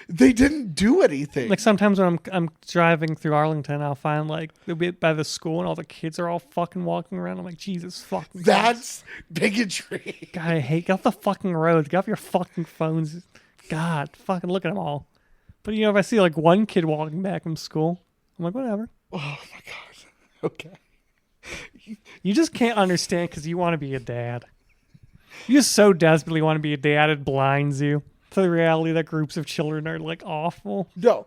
They didn't do anything. Like sometimes when I'm driving through Arlington, I'll find like they'll be by the school and all the kids are all fucking walking around. I'm like, Jesus fucking. That's bigotry. God, I hate. Get off the fucking road. Get off your fucking phones. God, fucking look at them all. But you know, if I see like 1 kid walking back from school, I'm like, whatever. Oh my god. Okay. You just can't understand because you want to be a dad. You just so desperately want to be a dad, it blinds you to the reality that groups of children are like awful. No,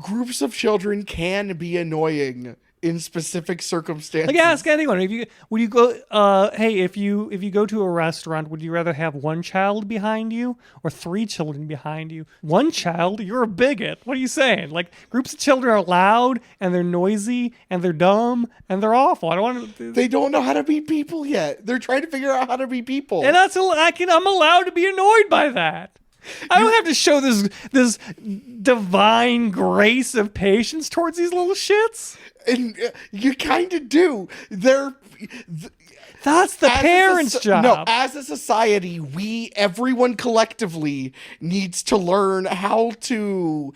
groups of children can be annoying in specific circumstances. Like, ask anyone. If you go to a restaurant, would you rather have one child behind you or 3 children behind you? One child, you're a bigot. What are you saying? Like, groups of children are loud and they're noisy and they're dumb and they're awful. I don't want to. They don't know how to be people yet. They're trying to figure out how to be people. And I'm allowed to be annoyed by that. I don't have to show this divine grace of patience towards these little shits. And you kind of do. That's the parents' job. No, as a society, everyone collectively needs to learn how to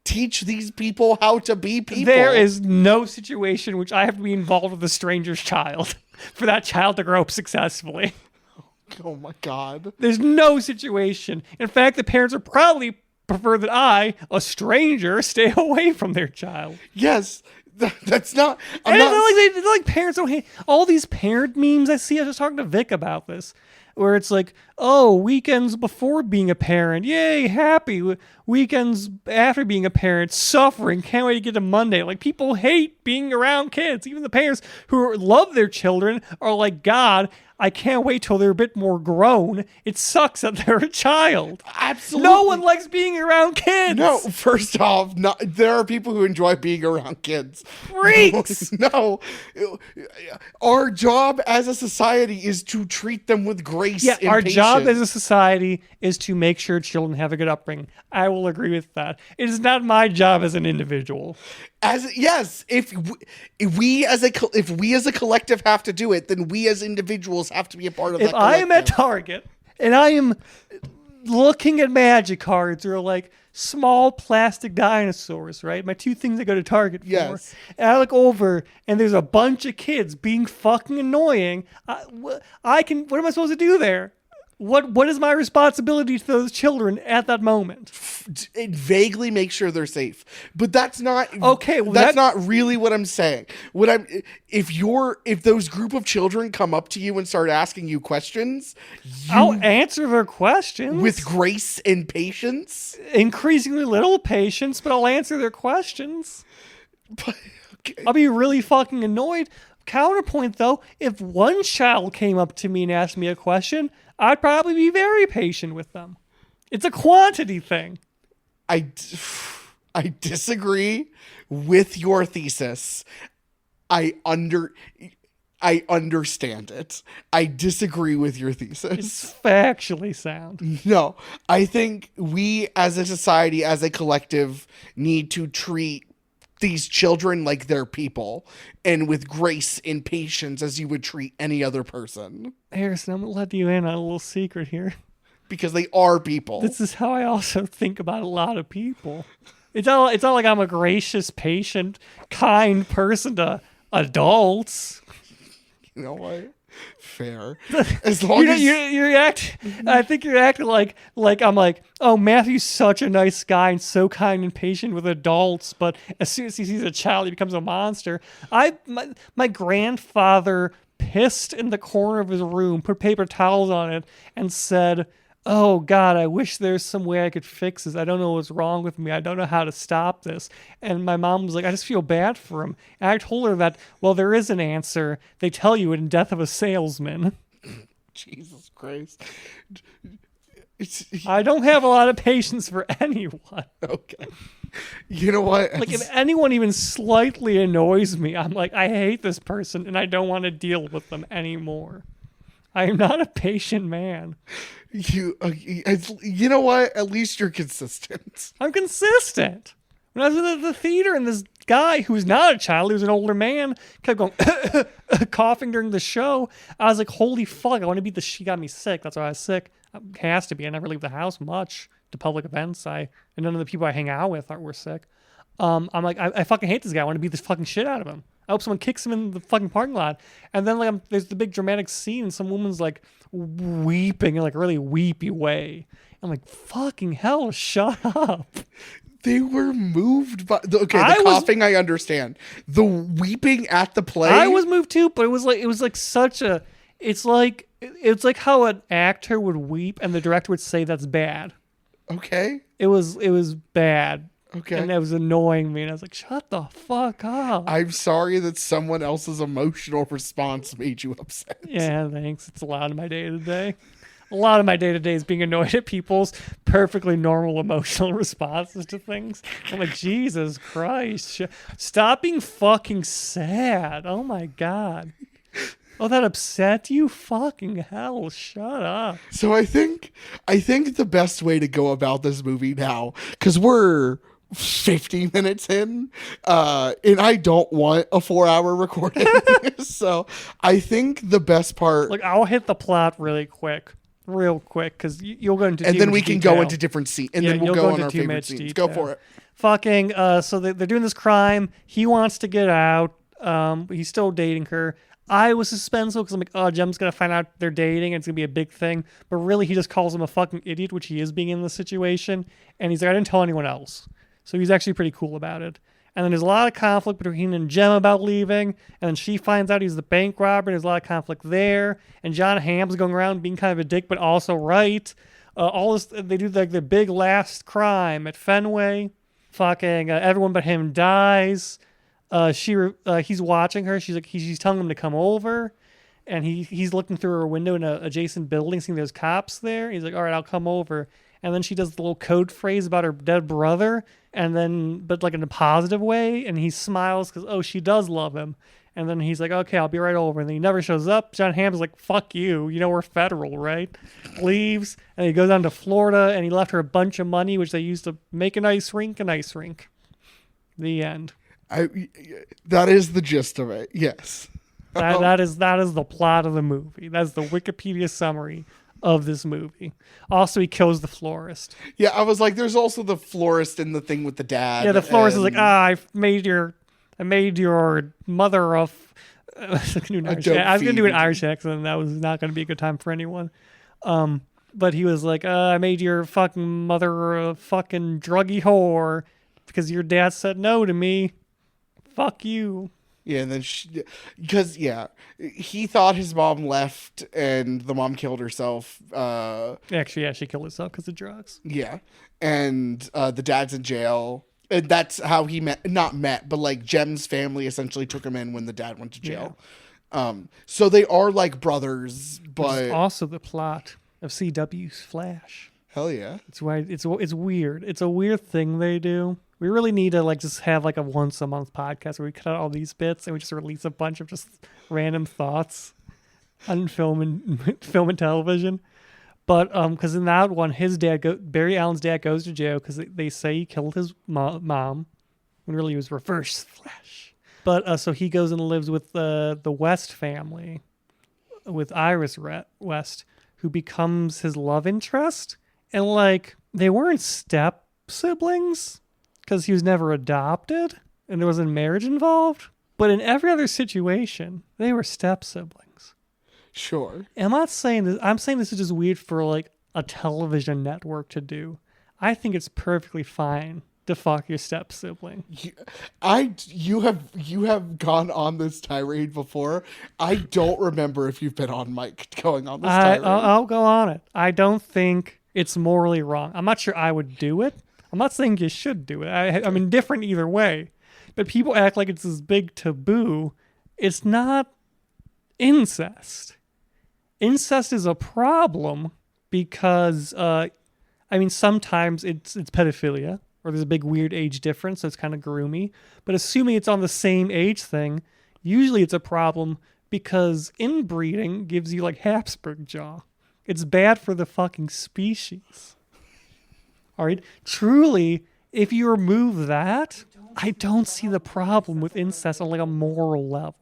teach these people how to be people. There is no situation in which I have to be involved with a stranger's child for that child to grow up successfully. Oh my God. There's no situation. In fact, the parents would probably prefer that I, a stranger, stay away from their child. Yes. That's not. It's like parents don't hate all these parent memes I see. I was just talking to Vic about this, where it's like, oh, weekends before being a parent, yay, happy. Weekends after being a parent, suffering. Can't wait to get to Monday. Like, people hate being around kids. Even the parents who love their children are like, God, I can't wait till they're a bit more grown. It sucks that they're a child. Absolutely. No one likes being around kids. No, first off, there are people who enjoy being around kids. Freaks. No. Our job as a society is to treat them with grace and our patience. job as a society is to make sure children have a good upbringing. I will agree with that. It is not my job as an individual. If we as a collective have to do it, then we as individuals have to be a part of that collective. If I am at Target and I am looking at magic cards or like small plastic dinosaurs, right? My 2 things I go to Target for. Yes. And I look over and there's a bunch of kids being fucking annoying. What am I supposed to do there? What is my responsibility to those children at that moment? Vaguely make sure they're safe, but that's not okay. Well, that's not really what I'm saying. If those group of children come up to you and start asking you questions, I'll answer their questions with grace and patience. Increasingly little patience, but I'll answer their questions. But, okay. I'll be really fucking annoyed. Counterpoint though, if one child came up to me and asked me a question, I'd probably be very patient with them. It's a quantity thing. I disagree with your thesis. I understand it. I disagree with your thesis. It's factually sound. No, I think we as a society, as a collective, need to treat these children like they're people and with grace and patience as you would treat any other person. Harrison, I'm going to let you in on a little secret here. Because they are people. This is how I also think about a lot of people. It's not like I'm a gracious, patient, kind person to adults. You know what? Fair. As long as I think you're acting like I'm like, oh, Matthew's such a nice guy and so kind and patient with adults, but as soon as he sees a child, he becomes a monster. My grandfather pissed in the corner of his room, put paper towels on it, and said, oh God, I wish there's some way I could fix this. I don't know what's wrong with me. I don't know how to stop this. And my mom was like, I just feel bad for him. And I told her that, well, there is an answer. They tell you in Death of a Salesman. Jesus Christ. I don't have a lot of patience for anyone. Okay. You know what? Like, if anyone even slightly annoys me, I'm like, I hate this person and I don't want to deal with them anymore. I am not a patient man. You know what? At least you're consistent. I'm consistent. When I was in the theater and this guy who was not a child, he was an older man, kept going coughing during the show, I was like, holy fuck, I want to beat the shit. He got me sick. That's why I was sick. It has to be. I never leave the house much to public events. And none of the people I hang out with were sick. I'm like, I fucking hate this guy. I want to beat this fucking shit out of him. I hope someone kicks him in the fucking parking lot. And then like there's the big dramatic scene and some woman's like weeping in like a really weepy way. I'm like, fucking hell, shut up. They were moved by the I was- coughing. I understand. The weeping at the play. I was moved too, but it was like such a. It's like how an actor would weep and the director would say that's bad. Okay. It was bad. Okay. And that was annoying me, and I was like, "Shut the fuck up." I'm sorry that someone else's emotional response made you upset. Yeah, thanks. It's a lot of my day to day. A lot of my day to day is being annoyed at people's perfectly normal emotional responses to things. I'm like, Jesus Christ. Stop being fucking sad. Oh my God. Oh, that upset you? Fucking hell. Shut up. So I think the best way to go about this movie now, because we're 50 minutes in, and I don't want a 4-hour recording. So I think the best part. Look, I'll hit the plot real quick, because you'll go into and then we can detail. go into different scenes, and Yeah, then we'll you'll go go on into our too favorite much scenes. detail. Go for it. Fucking, so they're doing this crime. He wants to get out. But he's still dating her. I was suspenseful because I'm like, oh, Jem's going to find out they're dating. And it's going to be a big thing. But really, he just calls him a fucking idiot, which he is being in the situation. And he's like, I didn't tell anyone else. So he's actually pretty cool about it. And then there's a lot of conflict between him and Jem about leaving. And then she finds out he's the bank robber. And there's a lot of conflict there. And John Hamm's going around being kind of a dick, but also right. All this, they do like the big last crime at Fenway. Fucking everyone but him dies. He's watching her. She's telling him to come over, and he's looking through her window in an adjacent building, seeing there's cops there. He's like, all right, I'll come over. And then she does the little code phrase about her dead brother, but like in a positive way. And he smiles because, she does love him. And then he's like, okay, I'll be right over. And then he never shows up. John Hamm's like, fuck you. You know, we're federal, right? Leaves. And he goes down to Florida, and he left her a bunch of money, which they used to make an ice rink. The end. That is the gist of it. Yes. That is the plot of the movie. That's the Wikipedia summary of this movie. Also, he kills the florist. Yeah, I was like, there's also the florist in the thing with the dad. Yeah, the florist is like, I made your mother I was going to do an Irish accent, and that was not going to be a good time for anyone. But he was like, I made your fucking mother a fucking druggy whore because your dad said no to me. Fuck you. Yeah, and then he thought his mom left and the mom killed herself. Actually, yeah, she killed herself because of drugs. Yeah, and the dad's in jail. And that's how he but like Jem's family essentially took him in when the dad went to jail. Yeah. So they are like brothers, but it's also the plot of CW's Flash. Hell yeah. It's why it's weird. It's a weird thing they do. We really need to like just have like a once a month podcast where we cut out all these bits and we just release a bunch of just random thoughts on film and television. But because in that one, Barry Allen's dad goes to jail because they say he killed his mom, when really it was reverse Flash. But so he goes and lives with the West family, with Iris West, who becomes his love interest. And like they weren't step siblings, because he was never adopted and there wasn't marriage involved. But in every other situation, they were step siblings. Sure. I'm not saying this. I'm saying this is just weird for like a television network to do. I think it's perfectly fine to fuck your step sibling. You have gone on this tirade before. I don't remember if you've been on mic going on this tirade. I'll go on it. I don't think it's morally wrong. I'm not sure I would do it. I'm not saying you should do it. I'm indifferent either way. But people act like it's this big taboo. It's not incest. Incest is a problem because, sometimes it's pedophilia, or there's a big weird age difference, so it's kind of groomy. But assuming it's on the same age thing, usually it's a problem because inbreeding gives you like Habsburg jaw. It's bad for the fucking species. All right. Truly, if you remove that, I don't see the problem with incest on like a moral level.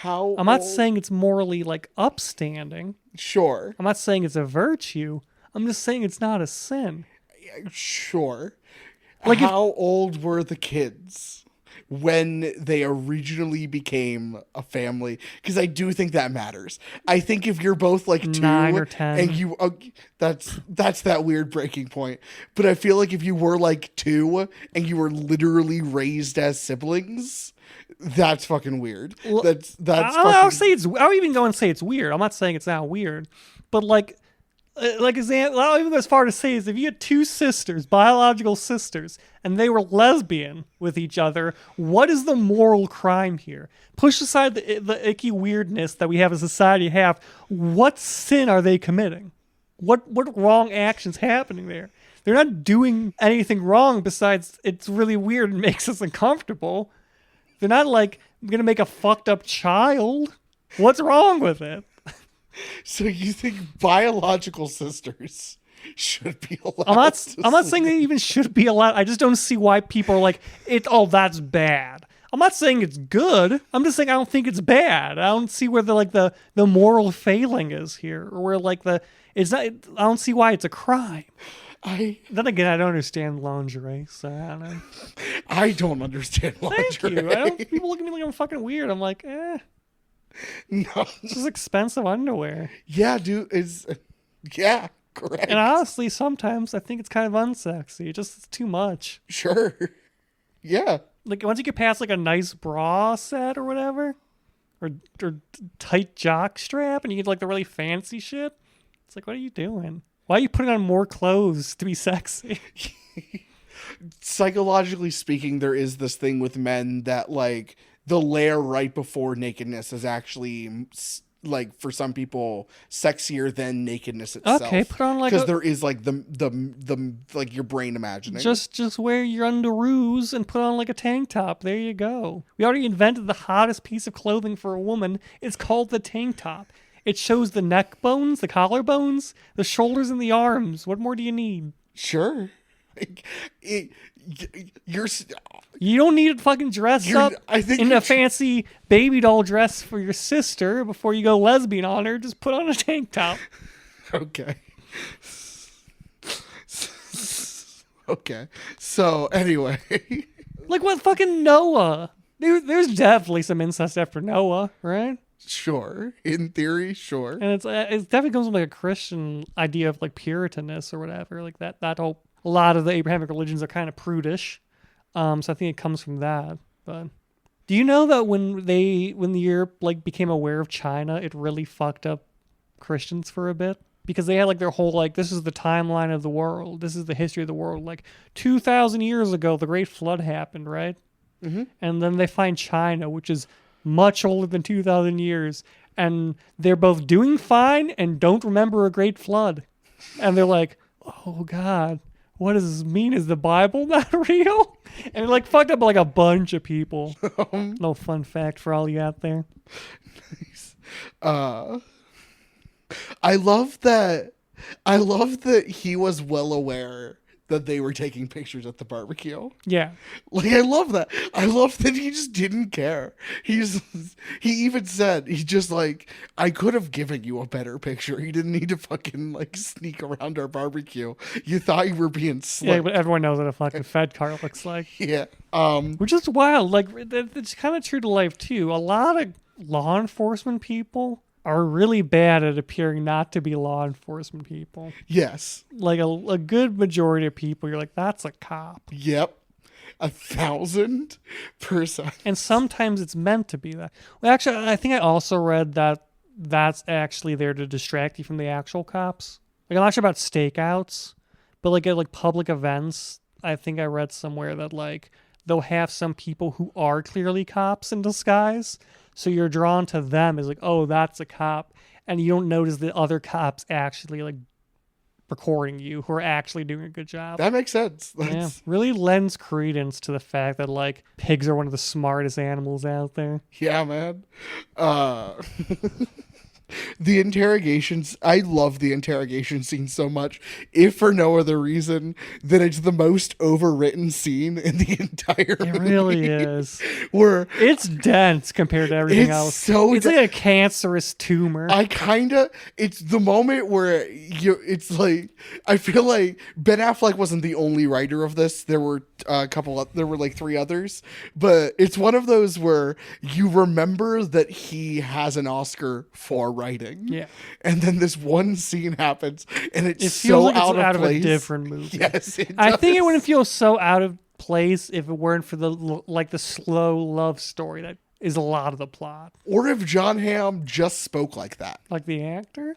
I'm not saying it's morally like upstanding. Sure. I'm not saying it's a virtue. I'm just saying it's not a sin. Sure. Like how old were the kids? when they originally became a family, because I do think that matters. I think if you're both like 2 9 or 10 and you that's that weird breaking point, but I feel like if you were like 2 and you were literally raised as siblings, that's fucking weird. That's I'll say it's, I'll even go and say it's weird. I'm not saying it's not weird, but like example, I'll even go as far to say is if you had 2 sisters, biological sisters, and they were lesbian with each other, what is the moral crime here? Push aside the icky weirdness that we have as a society have. What sin are they committing? What wrong actions happening there? They're not doing anything wrong besides it's really weird and makes us uncomfortable. They're not like going to make a fucked up child. What's wrong with it? So you think biological sisters should be allowed? I'm not saying they even should be allowed. I just don't see why people are like, that's bad. I'm not saying it's good. I'm just saying I don't think it's bad. I don't see where the moral failing is here, or where it's not. I don't see why it's a crime. Then again, I don't understand lingerie, so I don't know. I don't understand lingerie. Thank you. People look at me like I'm fucking weird. I'm like, no, it's just expensive underwear. Yeah, dude. Yeah, correct. And honestly, sometimes I think it's kind of unsexy. It's too much. Sure. Yeah. Like once you get past like a nice bra set or whatever, or tight jock strap, and you get like the really fancy shit, it's like, what are you doing? Why are you putting on more clothes to be sexy? Psychologically speaking, there is this thing with men that like the layer right before nakedness is actually like for some people sexier than nakedness itself. Okay, put on like because there is like the like your brain imagining. Just wear your underoos and put on like a tank top. There you go. We already invented the hottest piece of clothing for a woman. It's called the tank top. It shows the neck bones, the collarbones, the shoulders, and the arms. What more do you need? Sure. You don't need to fucking dress up in a fancy baby doll dress for your sister before you go lesbian on her. Just put on a tank top. Okay. Okay. So anyway, like what fucking Noah? There's definitely some incest after Noah, right? Sure. In theory, sure. And it definitely comes from like a Christian idea of like Puritanism or whatever. Like that whole, a lot of the Abrahamic religions are kind of prudish. So I think it comes from that. But do you know that when Europe like became aware of China, it really fucked up Christians for a bit? Because they had like their whole like, this is the timeline of the world. This is the history of the world. Like 2,000 years ago, the Great Flood happened, right? Mm-hmm. And then they find China, which is much older than 2,000 years. And they're both doing fine and don't remember a great flood. And they're like, oh God, what does this mean? Is the Bible not real? And it like fucked up like a bunch of people. No fun fact for all you out there. Nice. I love that he was well aware that they were taking pictures at the barbecue. Yeah. Like, I love that. I love that he just didn't care. He even said, he just like, I could have given you a better picture. You didn't need to fucking like sneak around our barbecue. You thought you were being slick. Yeah, but everyone knows what a fucking Fed car looks like. Yeah. Which is wild. Like, it's kind of true to life too. A lot of law enforcement people are really bad at appearing not to be law enforcement people. Yes. Like a good majority of people, you're like, that's a cop. Yep. 1,000%. And sometimes it's meant to be that. Well, actually, I think I also read that that's actually there to distract you from the actual cops. Like, I'm not sure about stakeouts, but like at like public events, I think I read somewhere that like they'll have some people who are clearly cops in disguise. So you're drawn to them as like, oh, that's a cop. And you don't notice the other cops actually like recording you who are actually doing a good job. That makes sense. Yeah, really lends credence to the fact that like pigs are one of the smartest animals out there. Yeah, man. The interrogations, I love the interrogation scene so much, if for no other reason than it's the most overwritten scene in the entire movie. It really is. Where It's dense compared to everything It's else. so it's like a cancerous tumor. it's the moment where it's like, I feel like Ben Affleck wasn't the only writer of this. There were there were like 3 others, but it's one of those where you remember that he has an Oscar for writing. Yeah. And then this one scene happens and it's It so feels like out it's out of of place. a different movie. Yes, it I think it does. wouldn't feel so out of place if it weren't for the slow love story that is a lot of the plot. Or if John Hamm just spoke like that. Like the actor?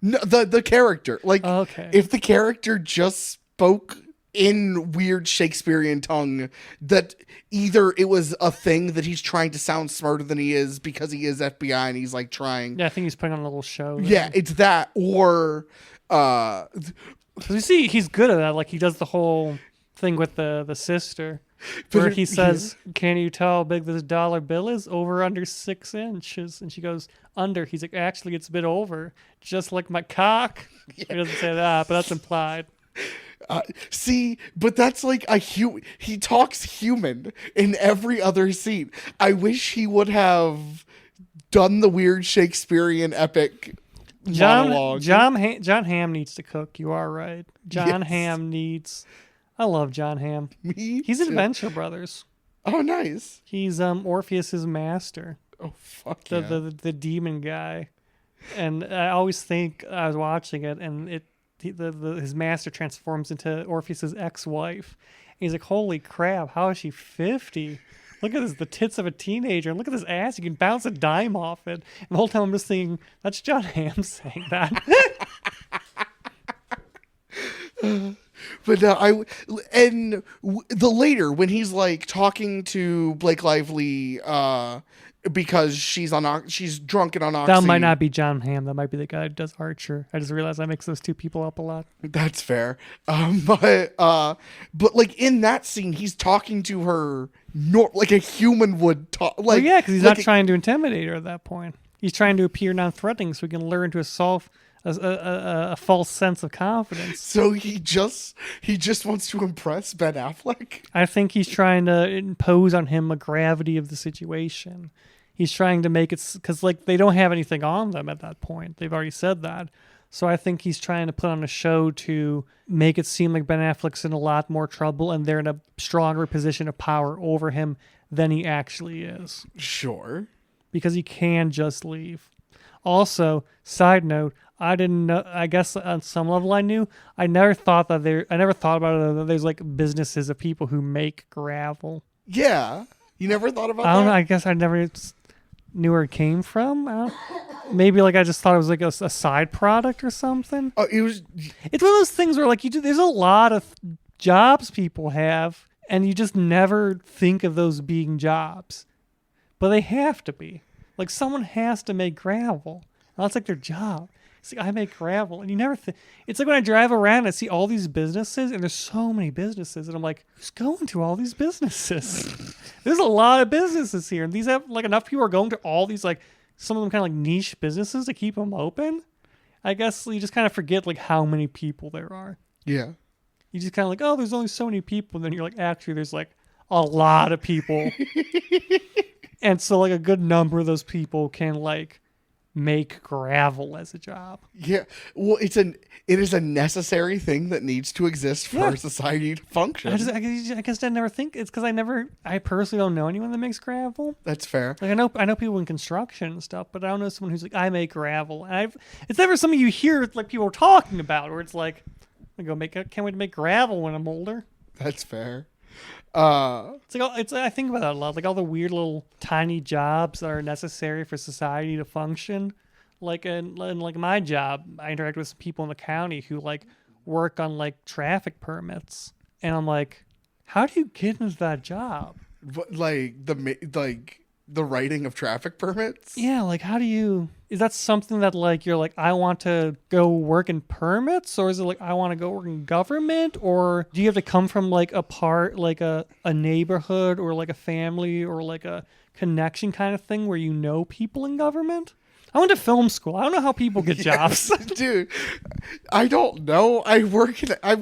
No, the character. Like, Okay. if the character just spoke in weird Shakespearean tongue, that either it was a thing that he's trying to sound smarter than he is because he is FBI and he's like trying. Yeah, I think he's putting on a little show. There. Yeah, it's that. Or, 'Cause you see, he's good at that. Like, he does the whole thing with the sister. Where he says, "Can you tell how big this dollar bill is? Over under 6 inches?" And she goes, "Under." He's like, "Actually, it's a bit over, just like my cock." He doesn't say that, but that's implied. see, but that's like he talks human in every other scene. I wish he would have done the weird Shakespearean epic monologue. John Hamm needs to cook. You are right. John Yes. Hamm needs. I love John Hamm. Me He's too. in Venture Brothers. Oh, nice. He's Orpheus's master, Oh, fuck the, yeah. the demon guy. And I always think I was watching it, and his master transforms into Orpheus's ex-wife. And he's like, "Holy crap! How is she 50? Look at this, the tits of a teenager, and look at this ass. You can bounce a dime off it." And the whole time I'm just thinking, that's John Hamm saying that. But the later when he's like talking to Blake Lively because she's drunk and on oxy. That might not be John Hamm. That might be the guy who does Archer. I just realized I mix those two people up a lot. That's fair. But like in that scene, he's talking to her like a human would talk. Like, Well, yeah, because he's like not trying to intimidate her at that point. He's trying to appear non-threatening so he can learn to solve a false sense of confidence. So he just wants to impress Ben Affleck. I think he's trying to impose on him a gravity of the situation. He's trying to make it because like they don't have anything on them at that point. They've already said that. So I think he's trying to put on a show to make it seem like Ben Affleck's in a lot more trouble and they're in a stronger position of power over him than he actually is. Sure. Because he can just leave. Also, side note, I didn't know. I guess on some level I knew. I never thought about it. That there's like businesses of people who make gravel. Yeah. You never thought about I don't that? know. I guess I never knew where it came from. Maybe like I just thought it was like a side product or something. Oh, it was. It's one of those things where like there's a lot of jobs people have, and you just never think of those being jobs, but they have to be. Like someone has to make gravel. That's like their job. It's like I make gravel, and you never think. It's like when I drive around, I see all these businesses, and there's so many businesses, and I'm like, who's going to all these businesses? There's a lot of businesses here, and these have like enough people are going to all these like some of them kind of like niche businesses to keep them open. I guess you just kind of forget like how many people there are. Yeah. You just kind of like, oh, there's only so many people, and then you're like, actually, there's like a lot of people, and so like a good number of those people can like make gravel as a job. Yeah. Well, it is a necessary thing that needs to exist for society to function. I guess I never think it's because I personally don't know anyone that makes gravel. That's fair. Like I know people in construction and stuff, but I don't know someone who's like, I make gravel. And it's never something you hear like people talking about, where it's like, I can't wait to make gravel when I'm older. That's fair. I think about that a lot, like all the weird little tiny jobs that are necessary for society to function. Like in like my job, I interact with some people in the county who like work on like traffic permits, and I'm like, how do you get into that job? What, like the writing of traffic permits? Yeah, like how do you? Is that something that like you're like, I want to go work in permits, or is it like I want to go work in government, or do you have to come from like a neighborhood or like a family or like a connection kind of thing where you know people in government? I went to film school. I don't know how people get jobs. Dude, I don't know. I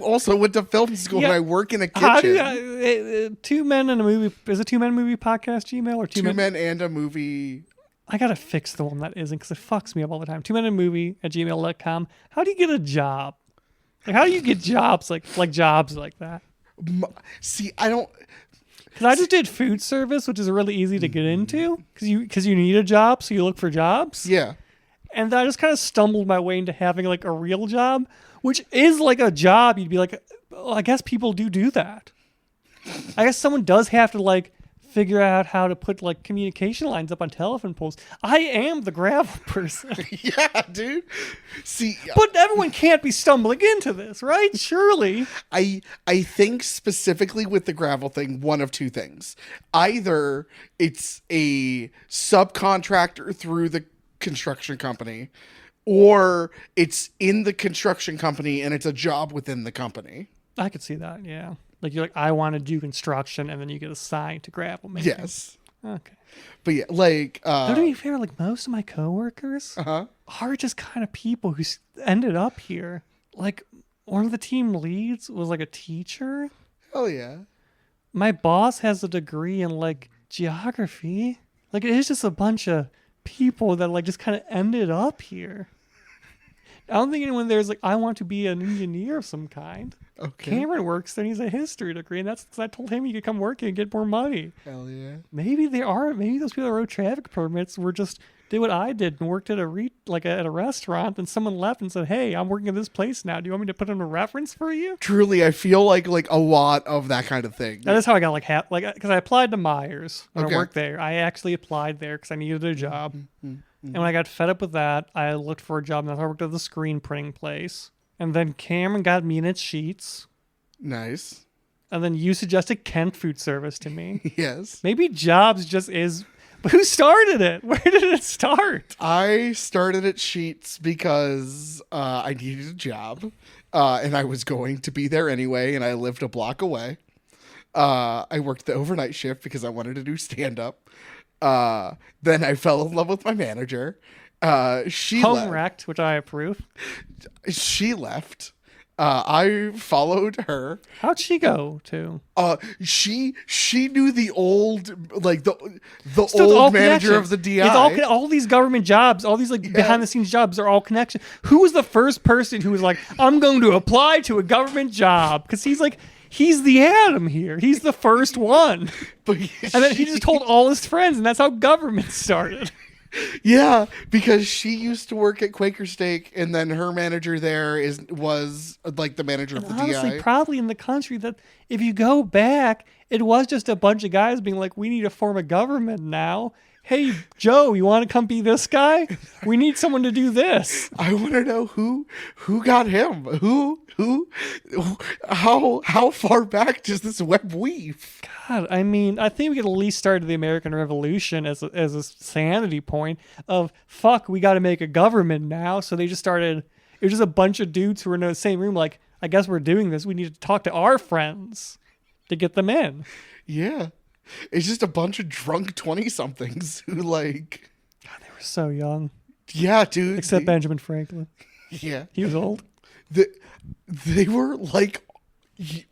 also went to film school and I work in a kitchen. How do you, Two Men and a Movie, is it Two Men Movie Podcast Gmail or Two Men and a Movie? I gotta fix the one that isn't because it fucks me up all the time. 2menandmovie at gmail.com. How do you get a job? Like, how do you get jobs like jobs like that? See, I don't. Because I just did food service, which is really easy to get into because you need a job, so you look for jobs. Yeah. And then I just kind of stumbled my way into having like a real job, which is like a job. You'd be like, well, I guess people do that. I guess someone does have to like figure out how to put like communication lines up on telephone poles. I am the gravel person. Yeah, dude. See, but everyone can't be stumbling into this, right? Surely. I think specifically with the gravel thing, one of two things. Either it's a subcontractor through the construction company, or it's in the construction company and it's a job within the company. I could see that, yeah. Like, you're like, I want to do construction, and then you get assigned to gravel making. Yes. Okay. But yeah, like... Though, to be fair, like, most of my coworkers are just kind of people who ended up here. Like, one of the team leads was, like, a teacher. Hell yeah. My boss has a degree in, like, geography. Like, it is just a bunch of people that, like, just kind of ended up here. I don't think anyone there's like, I want to be an engineer of some kind. Okay. Cameron works there and he's a history degree, and that's because I told him he could come work here and get more money. Hell yeah. Maybe those people that wrote traffic permits were just did what I did and worked at at a restaurant, and someone left and said, hey, I'm working at this place now. Do you want me to put in a reference for you? Truly, I feel like a lot of that kind of thing. That is how I got because I applied to Myers when I worked there. I actually applied there because I needed a job. Mm-hmm. And when I got fed up with that, I looked for a job, and that's how I worked at the screen printing place. And then Cameron got me in its sheets. Nice. And then you suggested Kent Food Service to me. Yes. Maybe jobs just is... But who started it? Where did it start? I started at Sheets because I needed a job. And I was going to be there anyway, and I lived a block away. I worked the overnight shift because I wanted to do stand-up. Then I fell in love with my manager. She Home wrecked, which I approve. She left. I followed her. How'd she go to? She knew the old the old manager of the DI. It's all these government jobs, all these behind the scenes jobs are all connection. Who was the first person who was like, I'm going to apply to a government job? Because he's the Adam here. He's the first one. And then he just told all his friends, and that's how government started. Yeah, because she used to work at Quaker Steak, and then her manager there was like the manager of the honestly, DI. Probably in the country that if you go back, it was just a bunch of guys being like, we need to form a government now. Hey, Joe, you want to come be this guy? We need someone to do this. I want to know who got him. How far back does this web weave? God, I mean, I think we could at least start the American Revolution as a sanity point of, fuck, we got to make a government now. So they just started, it was just a bunch of dudes who were in the same room like, I guess we're doing this. We need to talk to our friends to get them in. Yeah. It's just a bunch of drunk 20-somethings who like... God, they were so young. Yeah, dude. Except Benjamin Franklin. Yeah. He was old. They were like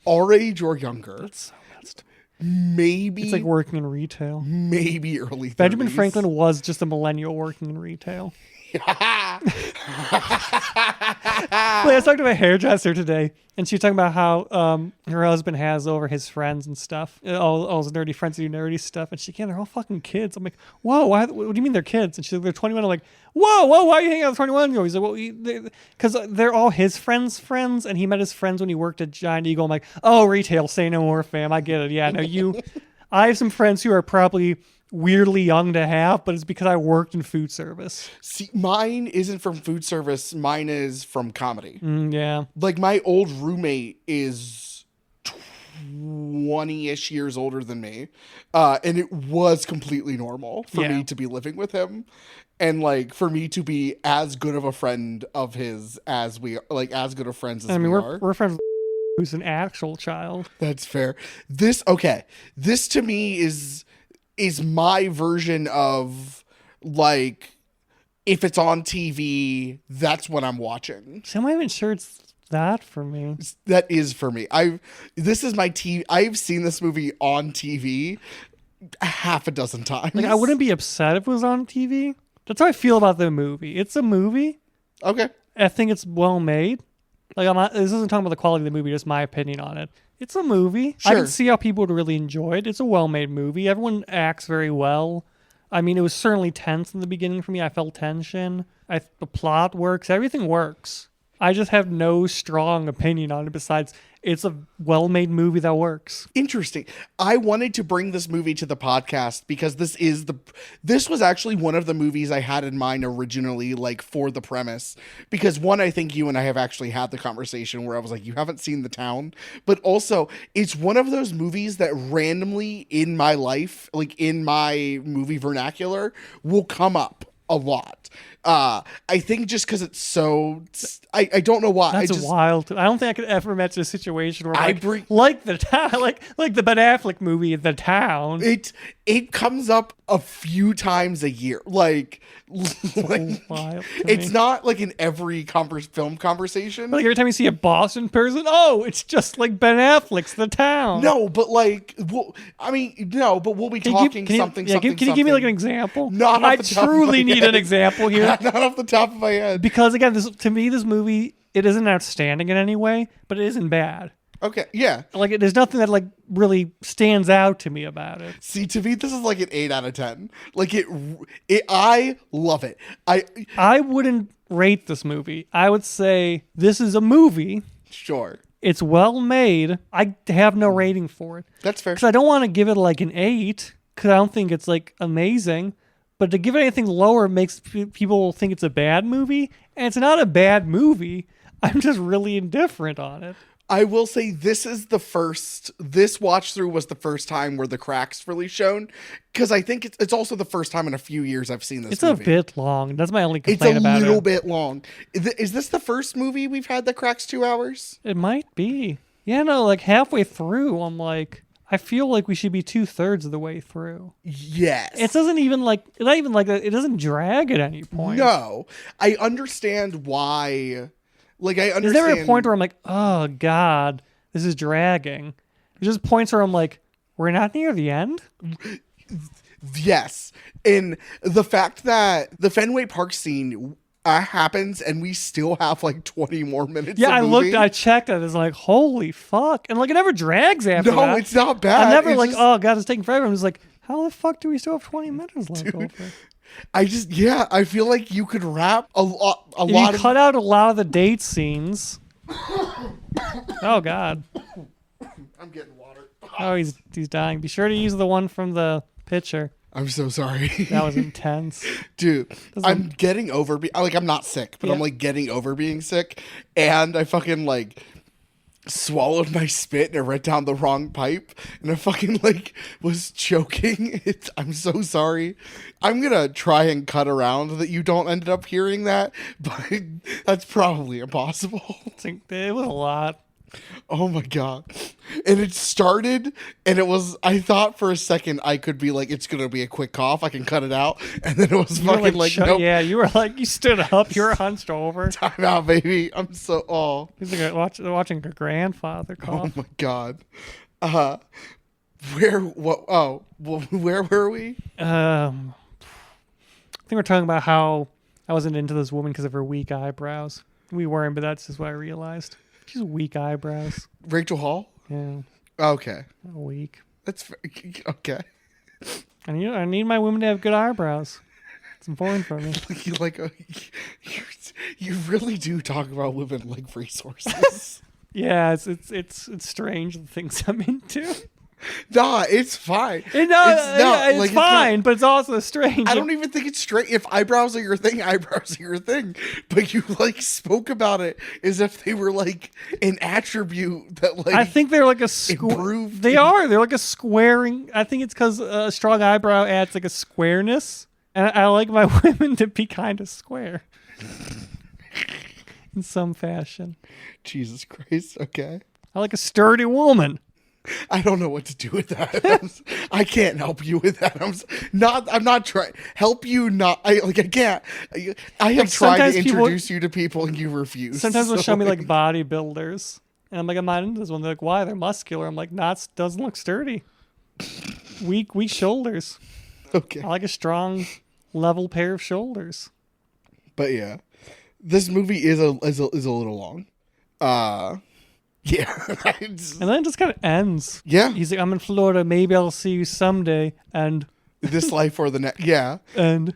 our age or younger. That's so messed up. Maybe. It's like working in retail. Maybe early 30s. Benjamin Franklin was just a millennial working in retail. I was talking to my hairdresser today, and she was talking about how her husband has over his friends and stuff, all his nerdy friends who do nerdy stuff, and they're all fucking kids. I'm like, whoa, what do you mean they're kids? And she's like, they're 21. I'm like, whoa, why are you hanging out with 21? He's like, well, because they're all his friends, and he met his friends when he worked at Giant Eagle. I'm like, oh, retail, say no more, fam. I get it. Yeah, no, I have some friends who are probably weirdly young to have, but it's because I worked in food service. See, mine isn't from food service. Mine is from comedy. Yeah. Like, my old roommate is 20-ish years older than me. And it was completely normal for me to be living with him. And, like, for me to be as good of a friend of his as we are, like, as good of friends as we are. We're friends with who's an actual child. That's fair. This to me is my version of like if it's on TV, that's what I'm watching. So I'm not even sure it's that for me. That is for me. This is my TV. I've seen this movie on TV half a dozen times. Like, I wouldn't be upset if it was on TV. That's how I feel about the movie. It's a movie. Okay. I think it's well made. Like, this isn't talking about the quality of the movie, just my opinion on it. It's a movie. Sure. I can see how people would really enjoy it. It's a well-made movie. Everyone acts very well. I mean, it was certainly tense in the beginning for me. I felt tension. The plot works. Everything works. I just have no strong opinion on it besides it's a well-made movie that works. Interesting. I wanted to bring this movie to the podcast because this was actually one of the movies I had in mind originally, like for the premise. Because one, I think you and I have actually had the conversation where I was like, you haven't seen The Town, but also it's one of those movies that randomly in my life, like in my movie vernacular, will come up a lot. I think just because it's so, I don't know why. That's wild. I don't think I could ever imagine a situation where like The Town, like the Ben Affleck movie, The Town. It comes up a few times a year. Like it's not like in every film conversation. Like every time you see a Boston person, oh, it's just like Ben Affleck's The Town. No, but like, we'll be talking something. Can you give me like an example? Not I truly need an example here. Not off the top of my head. Because again, to me, this movie, it isn't outstanding in any way, but it isn't bad. Okay, yeah. Like, there's nothing that like really stands out to me about it. See, to me, this is like an 8 out of 10. Like I love it. I wouldn't rate this movie. I would say this is a movie. Sure. It's well made. I have no rating for it. That's fair. Because I don't want to give it like an 8, because I don't think it's like amazing. But to give it anything lower makes people think it's a bad movie, and it's not a bad movie. I'm just really indifferent on it. I will say this watch through was the first time where the cracks really shown, because I think it's also the first time in a few years I've seen this movie. It's a bit long. That's my only complaint about it. It's a little bit long. Is this the first movie we've had that cracks 2 hours? It might be. Yeah, no, like halfway through, I'm like, I feel like we should be 2/3 of the way through. Yes. It doesn't even it doesn't drag at any point. No. I understand why. Like, I understand. Is there a point where I'm like, oh God, this is dragging? There's just points where I'm like, we're not near the end? Yes. And the fact that the Fenway Park scene happens and we still have like 20 more minutes. Yeah, I checked it. It's like, holy fuck. And like, it never drags after that. No, it's not bad. I'm never oh God, it's taking forever. I'm just like, how the fuck do we still have 20 minutes left over? I feel like you could wrap cut out a lot of the date scenes. Oh God. I'm getting water. Oh, he's dying. Be sure to use the one from the picture. I'm so sorry. That was intense. Dude, I'm getting over I'm not sick, but I'm like getting over being sick, and I fucking like swallowed my spit and it went down the wrong pipe and I fucking like was choking. I'm so sorry. I'm gonna try and cut around that you don't end up hearing that, but that's probably impossible. It was a lot. Oh my God. And it started and I thought for a second I could be like, it's gonna be a quick cough, I can cut it out, and then it was fucking like nope. Yeah, you were like, you stood up, you were hunched over. Time out, baby. I'm so He's like watching a grandfather cough. Oh my God. Where were we? I think we're talking about how I wasn't into this woman because of her weak eyebrows. We weren't, but that's just what I realized. She's weak eyebrows. Rachel Hall? Yeah. Okay. Weak. That's okay. I need my women to have good eyebrows. It's important for me. You really do talk about women like resources. Yeah, it's strange the things I'm into. Nah, it's fine. It's fine, but it's also strange. I don't even think it's strange. If eyebrows are your thing, eyebrows are your thing. But you like spoke about it as if they were like an attribute that like I think they're like a They are. They're like a squaring. I think it's because a strong eyebrow adds like a squareness, and I like my women to be kind of square in some fashion. Jesus Christ. Okay. I like a sturdy woman. I don't know what to do with that. I can't help you with that. I'm not trying help you. I can't. I have tried to introduce you to people and you refuse. Sometimes they'll show me like bodybuilders, and I'm like, I'm not into this one. They're like, why? They're muscular. I'm like, not doesn't look sturdy. Weak shoulders. Okay. I like a strong, level pair of shoulders. But yeah, this movie is a little long. Yeah. And then it just kind of ends. Yeah. He's like, I'm in Florida. Maybe I'll see you someday. And this life or the next. Yeah. And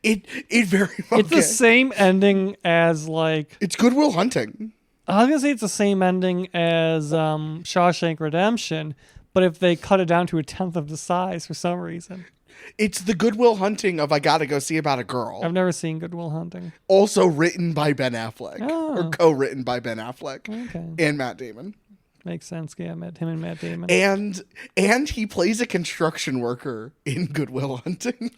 it very much. It's the same ending as like. It's Good Will Hunting. I was going to say it's the same ending as Shawshank Redemption, but if they cut it down to 1/10 of the size for some reason. It's the Good Will Hunting of I Gotta Go See About a Girl. I've never seen Good Will Hunting. Also written by Ben Affleck. Oh. Or co-written by Ben Affleck. Okay. And Matt Damon. Makes sense. Yeah, him and Matt Damon. And he plays a construction worker in Good Will Hunting.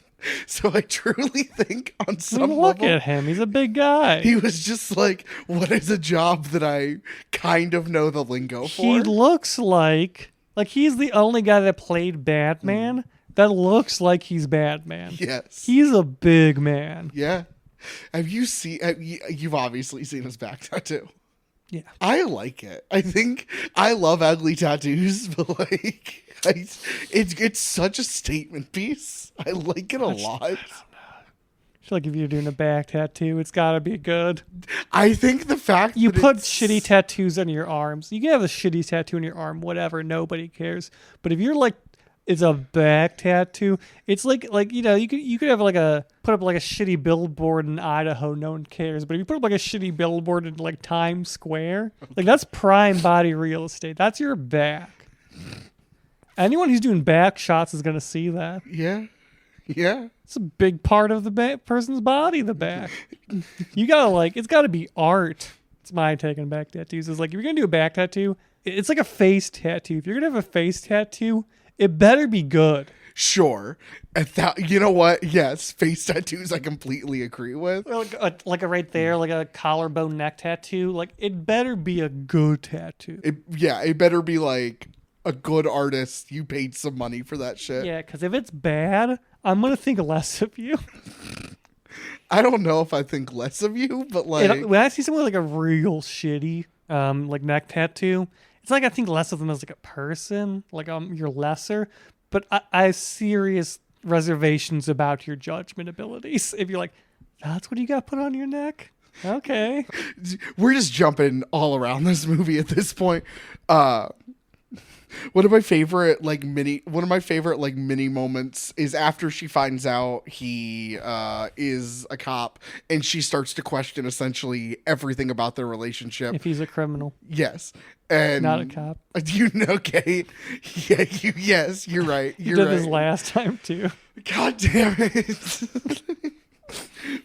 So I truly think on some level... Look at him. He's a big guy. He was just like, what is a job that I kind of know the lingo for? He looks like he's the only guy that played Batman that looks like he's Batman. Yes. He's a big man. Yeah. Have you seen... You've obviously seen his back tattoo. Yeah. I like it. I think I love ugly tattoos, but like it's such a statement piece. I like it a lot. I don't know. I feel like if you're doing a back tattoo, it's got to be good. I think the fact you that put shitty tattoos on your arms. You can have a shitty tattoo on your arm, whatever, nobody cares. But if you're like it's a back tattoo. It's like you know, you could have put up like a shitty billboard in Idaho, no one cares. But if you put up like a shitty billboard in like Times Square, like that's prime body real estate. That's your back. Anyone who's doing back shots is gonna see that. Yeah. Yeah. It's a big part of the person's body, the back. You gotta it's gotta be art. It's my take on back tattoos. Is like if you're gonna do a back tattoo, it's like a face tattoo. If you're gonna have a face tattoo, it better be good. Sure. You know what? Yes, face tattoos I completely agree with. Like a right there, like a collarbone neck tattoo. Like it better be a good tattoo. It better be like a good artist. You paid some money for that shit. Yeah, because if it's bad, I'm gonna think less of you. I don't know if I think less of you, but like when I see someone with like a real shitty like neck tattoo, it's like I think less of them as like a person. Like you're lesser, but I have serious reservations about your judgment abilities. If you're like, that's what you got put on your neck. Okay, we're just jumping all around this movie at this point. One of my favorite mini moments is after she finds out he is a cop and she starts to question essentially everything about their relationship. If he's a criminal. Yes. And not a cop. You know, Kate. Yeah, yes, you're right. You did this last time too. God damn it.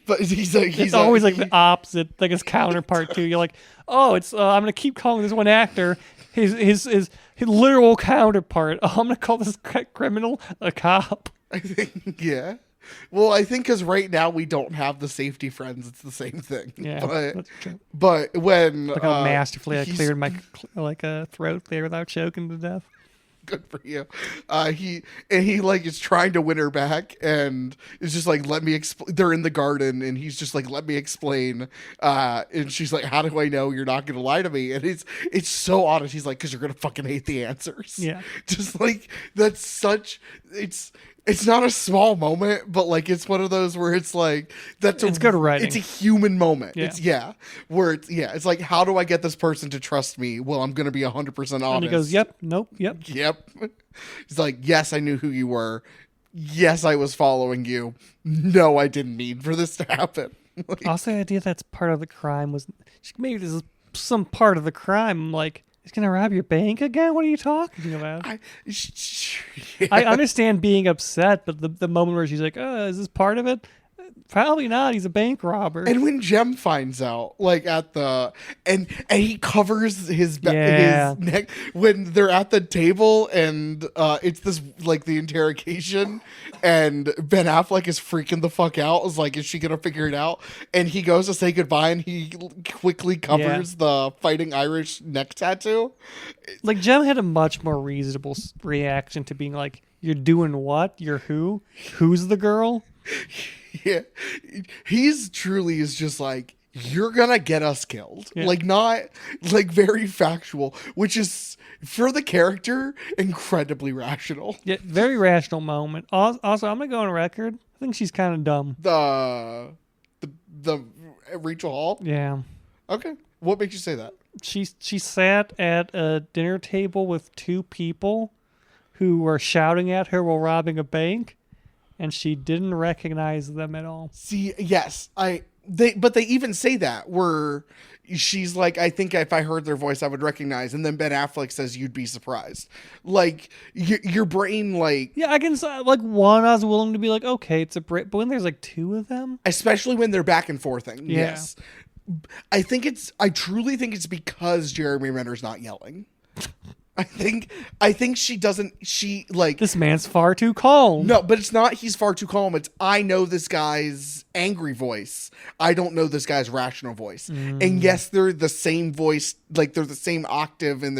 But he's always like the opposite, like his counterpart too. You're like, oh, it's I'm gonna keep calling this one actor his literal counterpart. Oh, I'm gonna call this criminal a cop. I think, yeah. Well, I think because right now we don't have the safety friends. It's the same thing. Yeah, that's true. But when look how masterfully I cleared my throat there without choking to death. Good for you. He is trying to win her back, and it's just like, let me explain. They're in the garden, and he's just like, let me explain. And she's like, how do I know you're not gonna lie to me? And it's so honest. He's like, because you're gonna fucking hate the answers. Yeah. Just like that's such. It's not a small moment, but like it's one of those where it's like it's good writing. It's a human moment. Yeah. It's like, how do I get this person to trust me? Well, I'm gonna be 100% honest. And he goes, yep, nope, yep. He's like, yes, I knew who you were. Yes, I was following you. No, I didn't need for this to happen. Also, the idea that's part of the crime was maybe this is some part of the crime. Like, he's gonna rob your bank again? What are you talking about? I understand being upset, but the moment where she's like, "Oh, is this part of it?" Probably not. He's a bank robber. And when Jem finds out, like at the and he covers his Yeah. his neck when they're at the table, and it's this like the interrogation, and Ben Affleck is freaking the fuck out. Is like, is she gonna figure it out? And he goes to say goodbye, and he quickly covers the Fighting Irish neck tattoo. Like, Jem had a much more reasonable reaction to being like, "You're doing what? You're who? Who's the girl?" Yeah, he's truly is just like, you're gonna get us killed. Yeah. Like, not like very factual, which is for the character incredibly rational. Yeah, very rational moment. Also, I'm gonna go on record. I think she's kind of dumb. The Rachel Hall. Yeah, Okay, what makes you say that? she sat at a dinner table with two people who were shouting at her while robbing a bank, and she didn't recognize them at all. See, yes, but they even say that where she's like, I think if I heard their voice, I would recognize. And then Ben Affleck says, you'd be surprised. Like your brain, like, Yeah, I can like one. I was willing to be like, okay, it's a Brit, but when there's like two of them, especially when they're back and forthing. Yeah. Yes. I truly think it's because Jeremy Renner's not yelling. I think she like, this man's far too calm. no, but it's not he's far too calm. It's, I know this guy's angry voice. I don't know this guy's rational voice. And yes, they're the same voice, like they're the same octave, and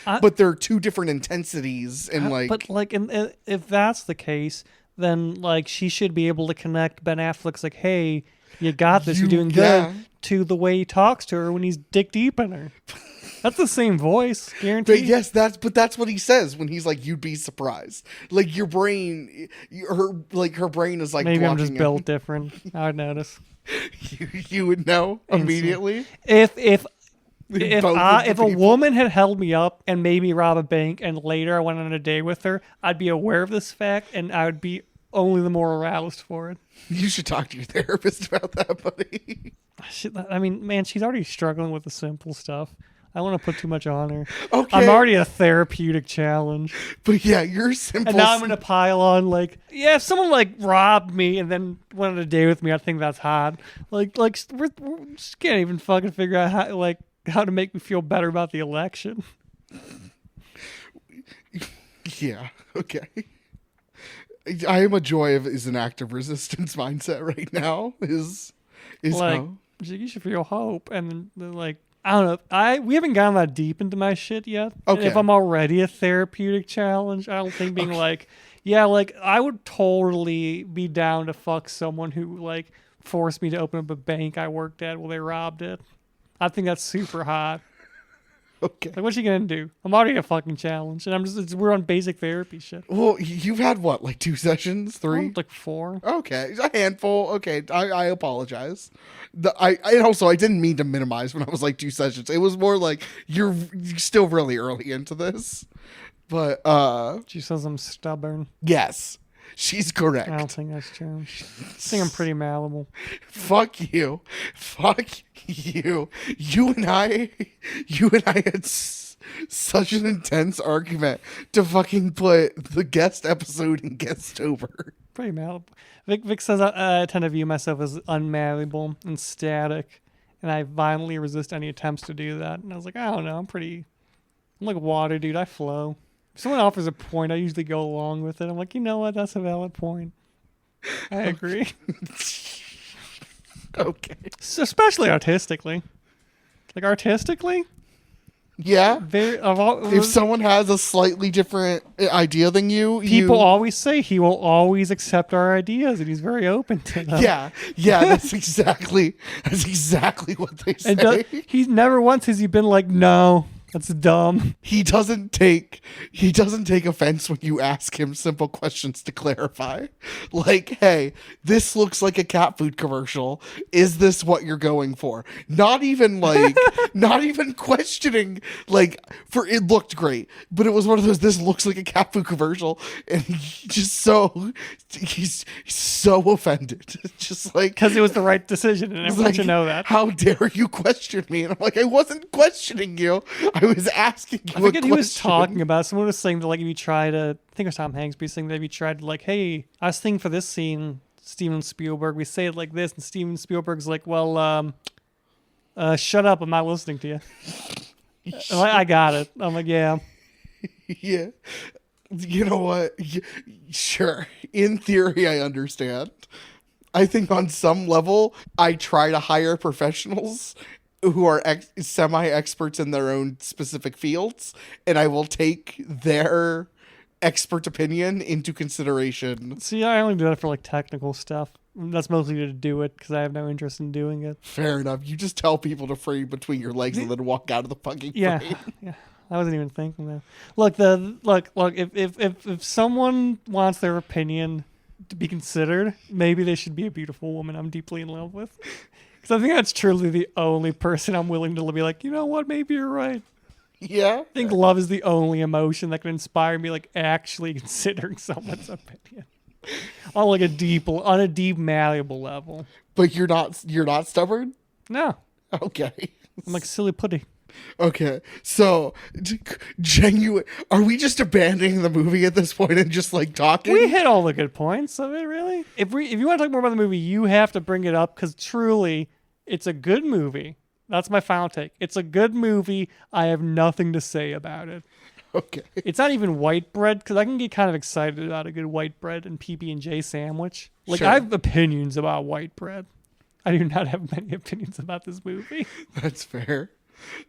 but they're two different intensities. And but like, if that's the case, then like she should be able to connect Ben Affleck's like, hey, you got this, you're doing good, to the way he talks to her when he's dick deep in her. That's the same voice, guaranteed. But yes, that's what he says when he's like, you'd be surprised. Like your brain, her brain is like, maybe I'm blocking just him. built different. I would notice. You would know immediately. If Both of if the a people. woman had held me up and made me rob a bank, and later I went on a date with her, I'd be aware of this fact, and I would be only the more aroused for it. You should talk to your therapist about that, buddy. I mean, man, she's already struggling with the simple stuff. I don't want to put too much on her. Okay. I'm already a therapeutic challenge. But yeah, you're simple. And now I'm going to pile on, like, yeah, if someone, like, robbed me and then went on a date with me, I think that's hot. Like we just can't even fucking figure out how to make me feel better about the election. Yeah, okay. I am a joy is an active resistance mindset right now. Is like, how. you should feel hope. And then, like, I don't know. We haven't gone that deep into my shit yet. Okay. And if I'm already a therapeutic challenge, I don't think being like, yeah, like, I would totally be down to fuck someone who, like, forced me to open up a bank I worked at while they robbed it. I think that's super hot. Okay. Like, what's she gonna do? I'm already a fucking challenge, and we're on basic therapy shit. Well, you've had what, like 2 sessions, 3? Like 4. Okay, a handful. Okay, I apologize. I didn't mean to minimize when I was like 2 sessions. It was more like you're still really early into this. But She says I'm stubborn. yes, she's correct. I don't think that's true. I think I'm pretty malleable. Fuck you. You and I had such an intense argument to fucking put the guest episode in guest over. Pretty malleable. Vic says I tend to view myself as unmalleable and static, and I violently resist any attempts to do that. And I was like, I don't know. I'm like water, dude. I flow. If someone offers a point, I usually go along with it. I'm like, you know what? That's a valid point. I agree. Okay. So especially artistically. Like, artistically? Yeah. If If someone has a slightly different idea than you, people always say he will always accept our ideas, and he's very open to them. Yeah, that's exactly what they say. And he never once has he been like, no, that's dumb. He doesn't take offense when you ask him simple questions to clarify. Like, hey, this looks like a cat food commercial. Is this what you're going for? Not even questioning, like, for it looked great, but it was one of those, this looks like a cat food commercial, and he's so offended. Just like, Because it was the right decision, and everyone should know that. How dare you question me? And I'm like, I wasn't questioning you. I was asking you. I forget a who was question. talking about. Someone was saying that, like, if you try to, I think it was Tom Hanks, but he's saying that if you tried to, like, hey, I was thinking for this scene, Steven Spielberg. We say it like this, and Steven Spielberg's like, well, shut up. I'm not listening to you. I got it. I'm like, yeah. Yeah. You know what? Sure. In theory, I understand. I think on some level, I try to hire professionals who are semi-experts in their own specific fields, and I will take their expert opinion into consideration. See, I only do that for like technical stuff. That's mostly to do it because I have no interest in doing it. Fair enough. You just tell people to frame between your legs and then walk out of the fucking frame. Yeah. I wasn't even thinking that. Look. If someone wants their opinion to be considered, maybe they should be a beautiful woman I'm deeply in love with. Because I think that's truly the only person I'm willing to be like, you know what? Maybe you're right. Yeah. I think love is the only emotion that can inspire me, like actually considering someone's opinion on a deep, malleable level. But you're not stubborn? No. Okay. I'm like silly putty. Okay, so genuine. Are we just abandoning the movie at this point and just like talking? We hit all the good points of it, really. If you want to talk more about the movie, you have to bring it up because truly, it's a good movie. That's my final take. It's a good movie. I have nothing to say about it. Okay. It's not even white bread because I can get kind of excited about a good white bread and PB&J sandwich. Like, Sure. I have opinions about white bread. I do not have many opinions about this movie. That's fair.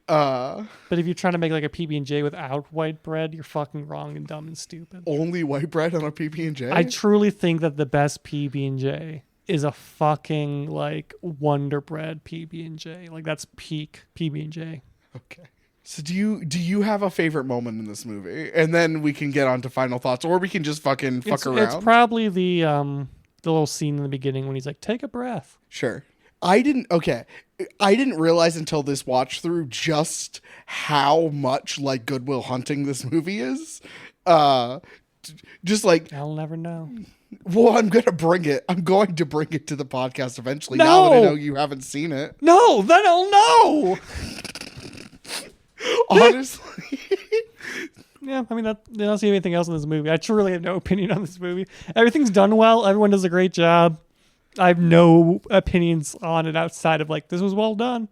But if you're trying to make like a PB&J without white bread, you're fucking wrong and dumb and stupid. Only white bread on a PB&J? I truly think that the best PB&J is a fucking like Wonder Bread PB&J. Like that's peak PB&J. Okay. So do you have a favorite moment in this movie? And then we can get on to final thoughts, or we can just fuck around. It's probably the little scene in the beginning when he's like, take a breath. Sure. I didn't realize until this watch through just how much like Good Will Hunting this movie is. Just like I'll never know. Well, I'm going to bring it to the podcast eventually. No! Now that I know you haven't seen it. No, then I'll know. Honestly. Yeah, I mean, I don't see anything else in this movie. I truly have no opinion on this movie. Everything's done well. Everyone does a great job. I have no opinions on it outside of like, this was well done.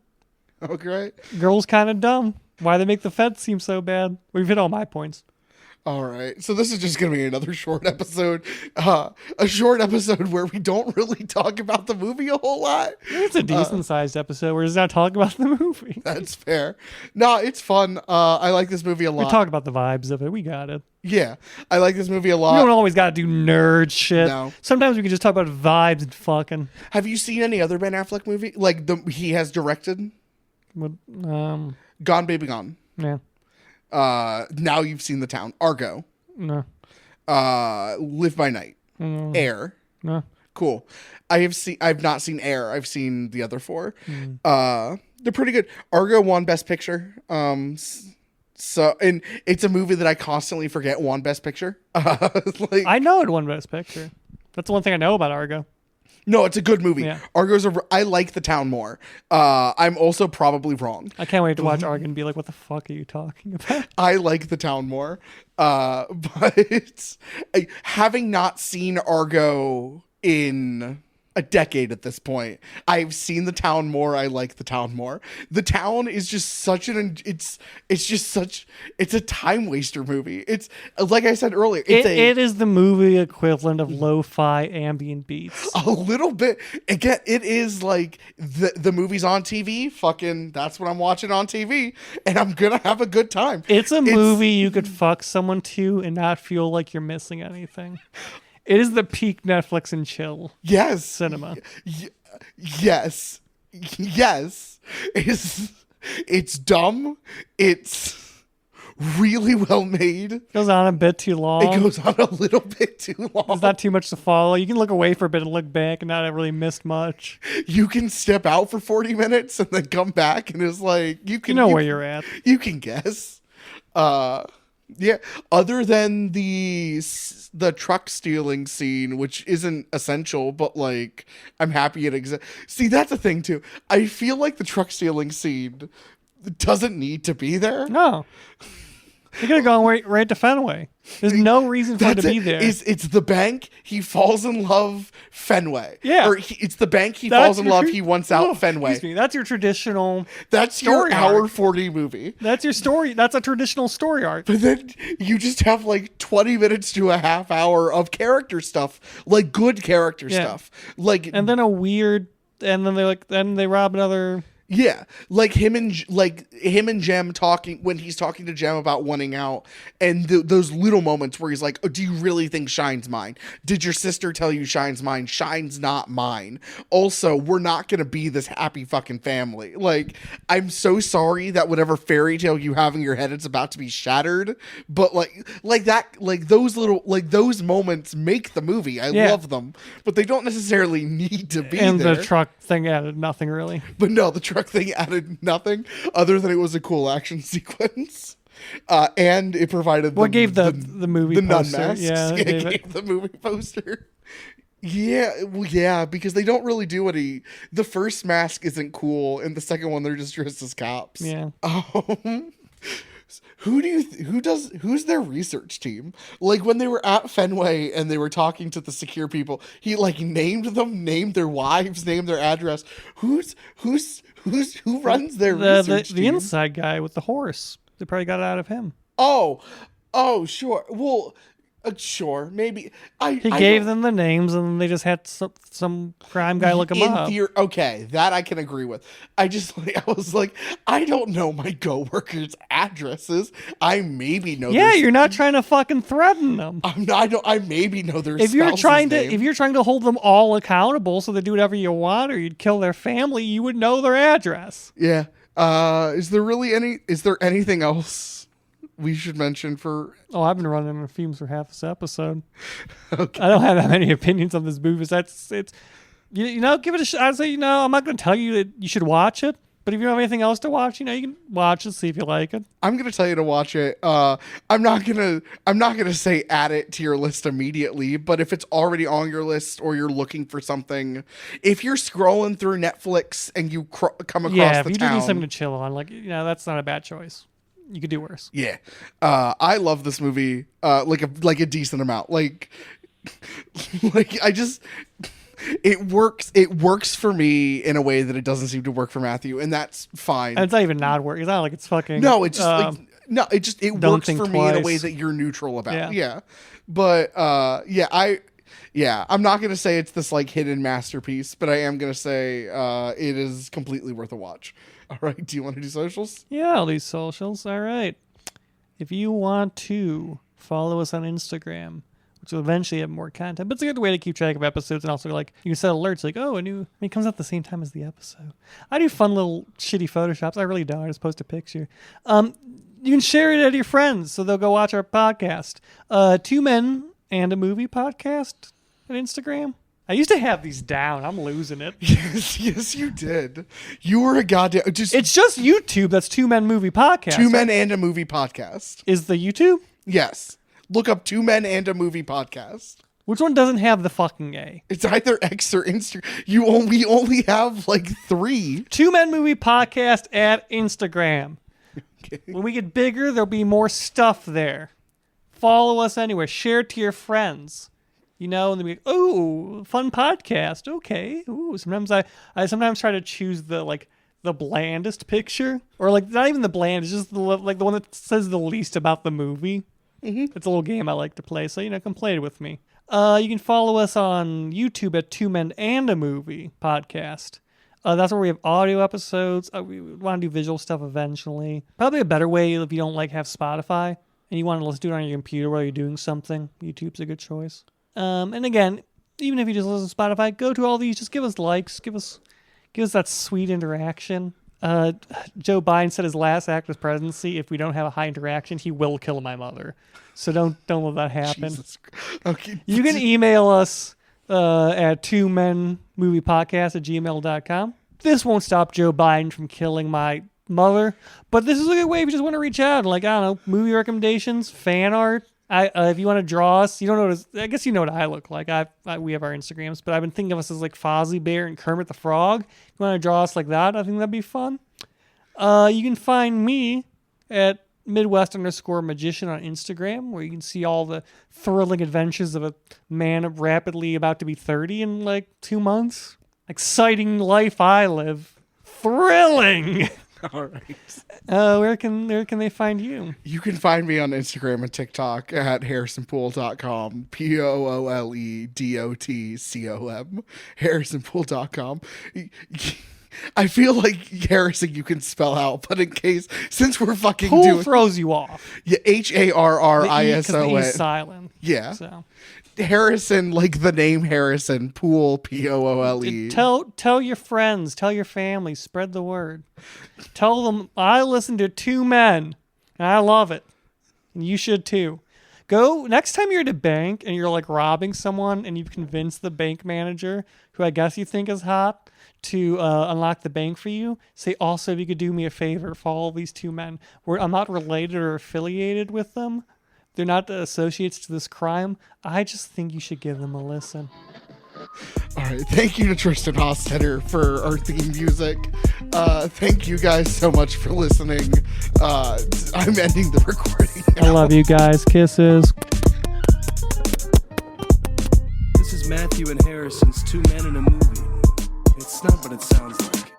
Okay. Girl's kind of dumb. Why they make the feds seem so bad? We've hit all my points. All right. So this is just going to be another short episode. A short episode where we don't really talk about the movie a whole lot. It's a decent sized episode. We're just not talking about the movie. That's fair. No, it's fun. I like this movie a lot. We talked about the vibes of it. We got it. Yeah. I like this movie a lot. We don't always got to do nerd shit. No. Sometimes we can just talk about vibes and fucking. Have you seen any other Ben Affleck movie? Like he has directed? What, Gone Baby Gone. yeah. Now you've seen The Town. Argo. No. Live by Night. Air. No. Cool. I've not seen Air. I've seen the other four. They're pretty good. Argo won Best Picture. So, and it's a movie that I constantly forget won Best Picture. Like, I know it won Best Picture. That's the one thing I know about Argo. no, it's a good movie. Yeah. I like The Town more. I'm also probably wrong. I can't wait to watch Argo and be like, what the fuck are you talking about? I like The Town more. But having not seen Argo in a decade at this point, I've seen The Town more. I like The Town more. The Town is just such it's a time waster movie. It's like I said earlier, It is the movie equivalent of lo-fi ambient beats. a little bit. Again, it is like the movies on TV. Fucking, that's what I'm watching on TV, and I'm gonna have a good time. It's a movie you could fuck someone to and not feel like you're missing anything. It is the peak Netflix and chill Yes. cinema. Yes. It's dumb. It's really well made. Goes on a bit too long. It goes on a little bit too long. There's not too much to follow. You can look away for a bit and look back and not have really missed much. You can step out for 40 minutes and then come back, and it's like you know where you're at. You can guess. Yeah, other than the truck stealing scene, which isn't essential, but like I'm happy it exists. See, that's the thing too. I feel like the truck stealing scene doesn't need to be there. No. They could have gone right to Fenway. There's no reason for him to be there. It's the bank. He falls in love Fenway. Yeah. Or it's the bank. He falls in love. He wants out Fenway. Excuse me. That's your traditional. That's your hour 40 movie. That's your story. That's a traditional story arc. But then you just have like 20 minutes to a half hour of character stuff, like good character stuff, like, and then then they rob another. Yeah, like him and Jem talking when he's talking to Jem about wanting out, and those little moments where he's like, "Oh, do you really think Shine's mine? Did your sister tell you Shine's mine? Shine's not mine. Also, we're not gonna be this happy fucking family. Like, I'm so sorry that whatever fairy tale you have in your head, it's about to be shattered. But like that, like those little, like those moments make the movie. I love them, but they don't necessarily need to be. And there. the truck thing added nothing really. But no, the truck thing added nothing other than it was a cool action sequence. And it provided gave the movie the nun poster. masks. Yeah, It gave the movie poster. Yeah, well, yeah, because they don't really do any. The first mask isn't cool, and the second one they're just dressed as cops. Yeah. Who's their research team? Like when they were at Fenway and they were talking to the secure people, he like named them, named their wives, named their address. Who runs their research team? The inside guy with the horse. They probably got it out of him. Oh, sure. Well, sure, maybe. He gave them the names, and then they just had some crime guy look them up. Okay, that I can agree with. I was like, I don't know my coworkers' addresses. I maybe know. Yeah, you're not trying to fucking threaten them. I maybe know their. If you're trying to hold them all accountable, so they do whatever you want, or you'd kill their family, you would know their address. Yeah. Is there anything else we should mention for? Oh, I've been running on fumes for half this episode. Okay. I don't have that many opinions on this movie. Give it a shot. I'd say, I'm not going to tell you that you should watch it, but if you don't have anything else to watch, you can watch it, see if you like it. I'm going to tell you to watch it. I'm not going to say add it to your list immediately, but if it's already on your list or you're looking for something, if you're scrolling through Netflix and you come across if you just need something to chill on, that's not a bad choice. You could do worse. Yeah. I love this movie like a decent amount. Like I just it works for me in a way that it doesn't seem to work for Matthew, and that's fine. And it's not even not work. It's not like it's fucking. No, it's just it works for me in a way twice. that you're neutral about. Yeah. But I'm not gonna say it's this like hidden masterpiece, but I am gonna say it is completely worth a watch. All right, do you want to do socials? Yeah, I'll do socials. All right. If you want to follow us on Instagram, which will eventually have more content, but it's a good way to keep track of episodes, and also like you can set alerts like, it comes out the same time as the episode. I do fun little shitty photoshops. I really don't. I just post a picture. You can share it to your friends so they'll go watch our podcast. 2 Men and a Movie podcast on Instagram. I used to have these down. I'm losing it. Yes, you did. You were a goddamn. It's just YouTube. That's 2 Men Movie Podcast. 2 Men and a Movie Podcast. Is the YouTube? Yes. Look up 2 Men and a Movie Podcast. Which one doesn't have the fucking A? It's either X or Instagram. We only have like 3. 2 Men Movie Podcast at Instagram. Okay. When we get bigger, there'll be more stuff there. Follow us anywhere. Share it to your friends. And they'll be like, oh, fun podcast. Okay. Ooh, sometimes I sometimes try to choose the blandest picture, or like not even the bland, it's just the one that says the least about the movie. Mm-hmm. It's a little game I like to play, so come play it with me. You can follow us on YouTube at 2 Men and a Movie Podcast. That's where we have audio episodes. We want to do visual stuff eventually. Probably a better way if you don't have Spotify and you want to listen to it on your computer while you're doing something. YouTube's a good choice. And again, even if you just listen to Spotify, go to all these. Just give us likes. Give us that sweet interaction. Joe Biden said his last act of presidency, if we don't have a high interaction, he will kill my mother. So don't let that happen. Okay. You can email us at 2menmoviepodcast@gmail.com. This won't stop Joe Biden from killing my mother, but this is a good way if you just want to reach out. I don't know, movie recommendations, fan art. If you want to draw us, you don't know. I guess you know what I look like. We have our Instagrams, but I've been thinking of us as like Fozzie Bear and Kermit the Frog. If you want to draw us like that, I think that'd be fun. You can find me at Midwest_magician on Instagram, where you can see all the thrilling adventures of a man rapidly about to be 30 in like 2 months. Exciting life I live. Thrilling. All right. Where can they find you? You can find me on Instagram and TikTok at harrisonpool.com. POOLEDOTCOM. harrisonpool.com. I feel like Harrison you can spell out, but in case, since we're fucking Pool doing... throws you off. Yeah, HARRISON. The E is silent. Yeah. So. Harrison, like the name Harrison. Pool, POOLE. Tell your friends, tell your family, spread the word. Tell them I listen to two men, and I love it. And you should too. Go next time you're at a bank and you're like robbing someone, and you've convinced the bank manager, who I guess you think is hot, to unlock the bank for you. Say also, if you could do me a favor, follow these two men. I'm not related or affiliated with them. They're not associates to this crime. I just think you should give them a listen. All right. Thank you to Tristan Hostetter for our theme music. Thank you guys so much for listening. I'm ending the recording now. I love you guys. Kisses. This is Matthew and Harrison's Two Men in a Movie. It's not what it sounds like.